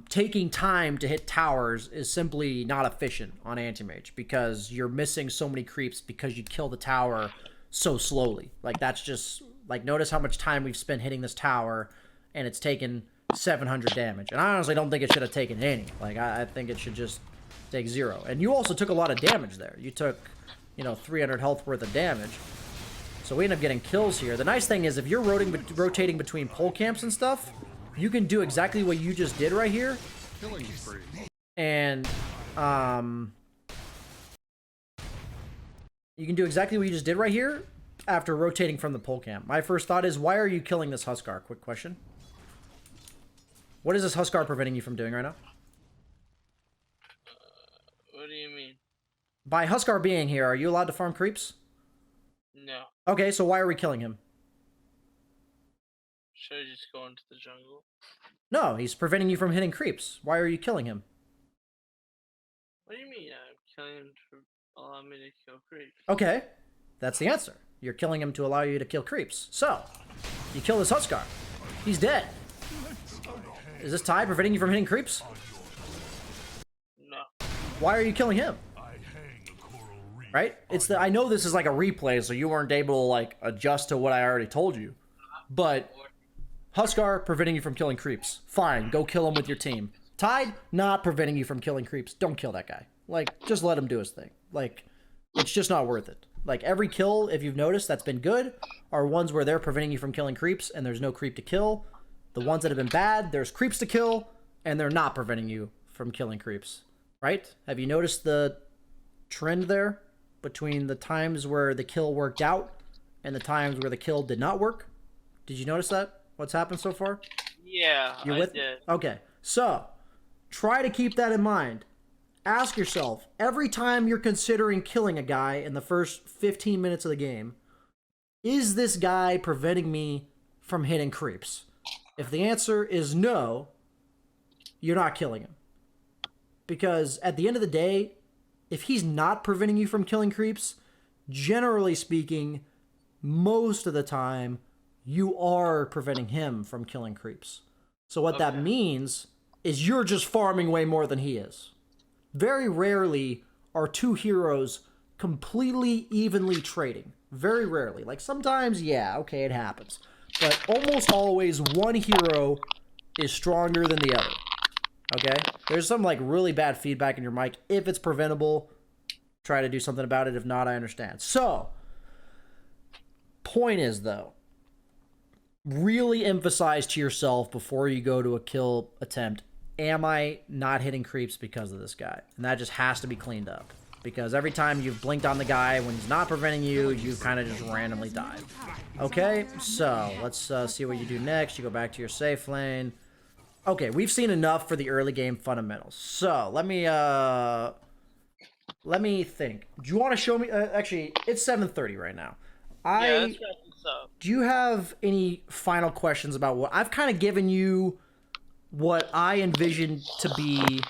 taking time to hit towers is simply not efficient on anti-mage because you're missing so many creeps because you kill the tower so slowly. Like, that's just, like, notice how much time we've spent hitting this tower, and it's taken 700 damage. And I honestly don't think it should have taken any. Like, I think it should just take 0. And you also took a lot of damage there. You took, you know, 300 health worth of damage. So we end up getting kills here. The nice thing is if you're rotating between pole camps and stuff, you can do exactly what you just did right here. And, you can do exactly what you just did right here after rotating from the pole camp. My first thought is, why are you killing this Huskar? Quick question. What is this Huskar preventing you from doing right now? What do you mean? By Huskar being here, are you allowed to farm creeps? No. Okay, so why are we killing him? Should I just go into the jungle? No, he's preventing you from hitting creeps. Why are you killing him? What do you mean? I'm killing him to allow me to kill creeps. Okay, that's the answer. You're killing him to allow you to kill creeps. So, you kill this Huskar. He's dead. Is this Ty preventing you from hitting creeps? No. Why are you killing him? Right? I know this is like a replay, so you weren't able to, like, adjust to what I already told you. But Huskar preventing you from killing creeps. Fine, go kill him with your team. Tide, not preventing you from killing creeps. Don't kill that guy. Like, just let him do his thing. Like, it's just not worth it. Like, every kill, if you've noticed, that's been good, are ones where they're preventing you from killing creeps, and there's no creep to kill. The ones that have been bad, there's creeps to kill, and they're not preventing you from killing creeps. Right? Have you noticed the trend there between the times where the kill worked out and the times where the kill did not work? Did you notice that? What's happened so far? Yeah, I did. Okay, so try to keep that in mind. ask yourself, every time you're considering killing a guy in the first 15 minutes of the game, is this guy preventing me from hitting creeps? If the answer is no, you're not killing him. Because at the end of the day, if he's not preventing you from killing creeps, generally speaking, most of the time, you are preventing him from killing creeps. So what that means is you're just farming way more than he is. Very rarely are two heroes completely evenly trading. Very rarely. Like sometimes, yeah, okay, it happens. But almost always one hero is stronger than the other. Okay? There's some like really bad feedback in your mic. If it's preventable, try to do something about it. If not, I understand. So, point is though, really emphasize to yourself before you go to a kill attempt, am I not hitting creeps because of this guy? And that just has to be cleaned up. Because every time you've blinked on the guy when he's not preventing you, you've kind of just randomly died. Okay, so let's see what you do next. You go back to your safe lane. Okay, we've seen enough for the early game fundamentals. So let me think. Do you want to show me? Actually, it's 7:30 right now. Yeah, that's what's up. Do you have any final questions about what I've kind of given you? What I envision to be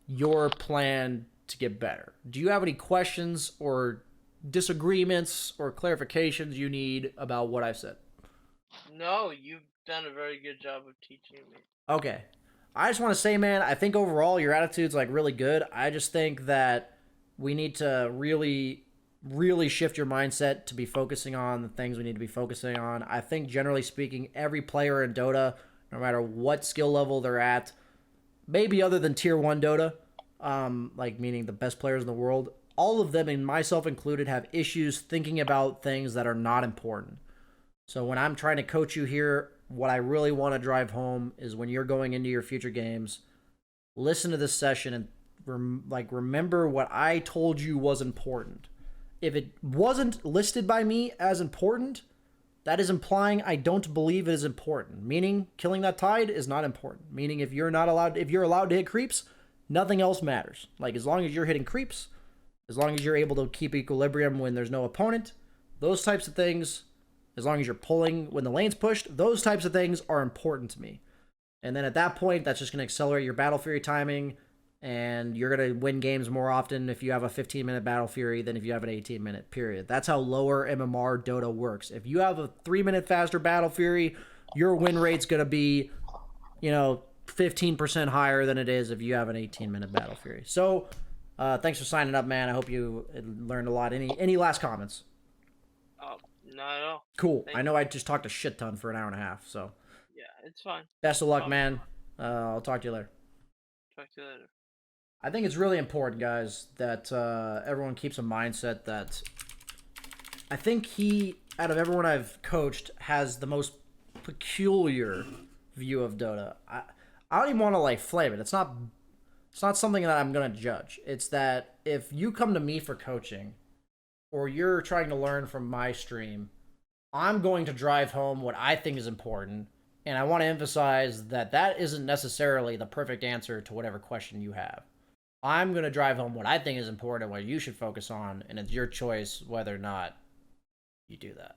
your plan to get better. Do you have any questions or disagreements or clarifications you need about what I've said? No, you've done a very good job of teaching me. Okay. I just want to say, man, I think overall your attitude's like really good. I just think that we need to really shift your mindset to be focusing on the things we need to be focusing on. I think generally speaking, every player in Dota, no matter what skill level they're at, maybe other than tier 1 Dota, like meaning the best players in the world, all of them, and myself included, have issues thinking about things that are not important. So when I'm trying to coach you here, what I really want to drive home is when you're going into your future games, listen to this session and remember what I told you was important. If it wasn't listed by me as important, that is implying I don't believe it is important. Meaning, killing that tide is not important. Meaning, if you're allowed to hit creeps, nothing else matters. Like, as long as you're hitting creeps, as long as you're able to keep equilibrium when there's no opponent, those types of things, as long as you're pulling when the lane's pushed, those types of things are important to me. And then at that point, that's just going to accelerate your Battle Fury timing, and you're going to win games more often if you have a 15-minute Battle Fury than if you have an 18-minute period. That's how lower MMR Dota works. If you have a 3-minute faster Battle Fury, your win rate's going to be, 15% higher than it is if you have an 18-minute Battle Fury. So, thanks for signing up, man. I hope you learned a lot. Any last comments? Not at all. Cool. I know I just talked a shit ton for an hour and a half, so. Yeah, it's fine. Best of luck, man. I'll talk to you later. Talk to you later. I think it's really important, guys, that everyone keeps a mindset that I think he, out of everyone I've coached, has the most peculiar view of Dota. I don't even want to flame it. It's not something that I'm gonna judge. It's that if you come to me for coaching, or you're trying to learn from my stream, I'm going to drive home what I think is important, and I want to emphasize that that isn't necessarily the perfect answer to whatever question you have. I'm going to drive home what I think is important, what you should focus on, and it's your choice whether or not you do that.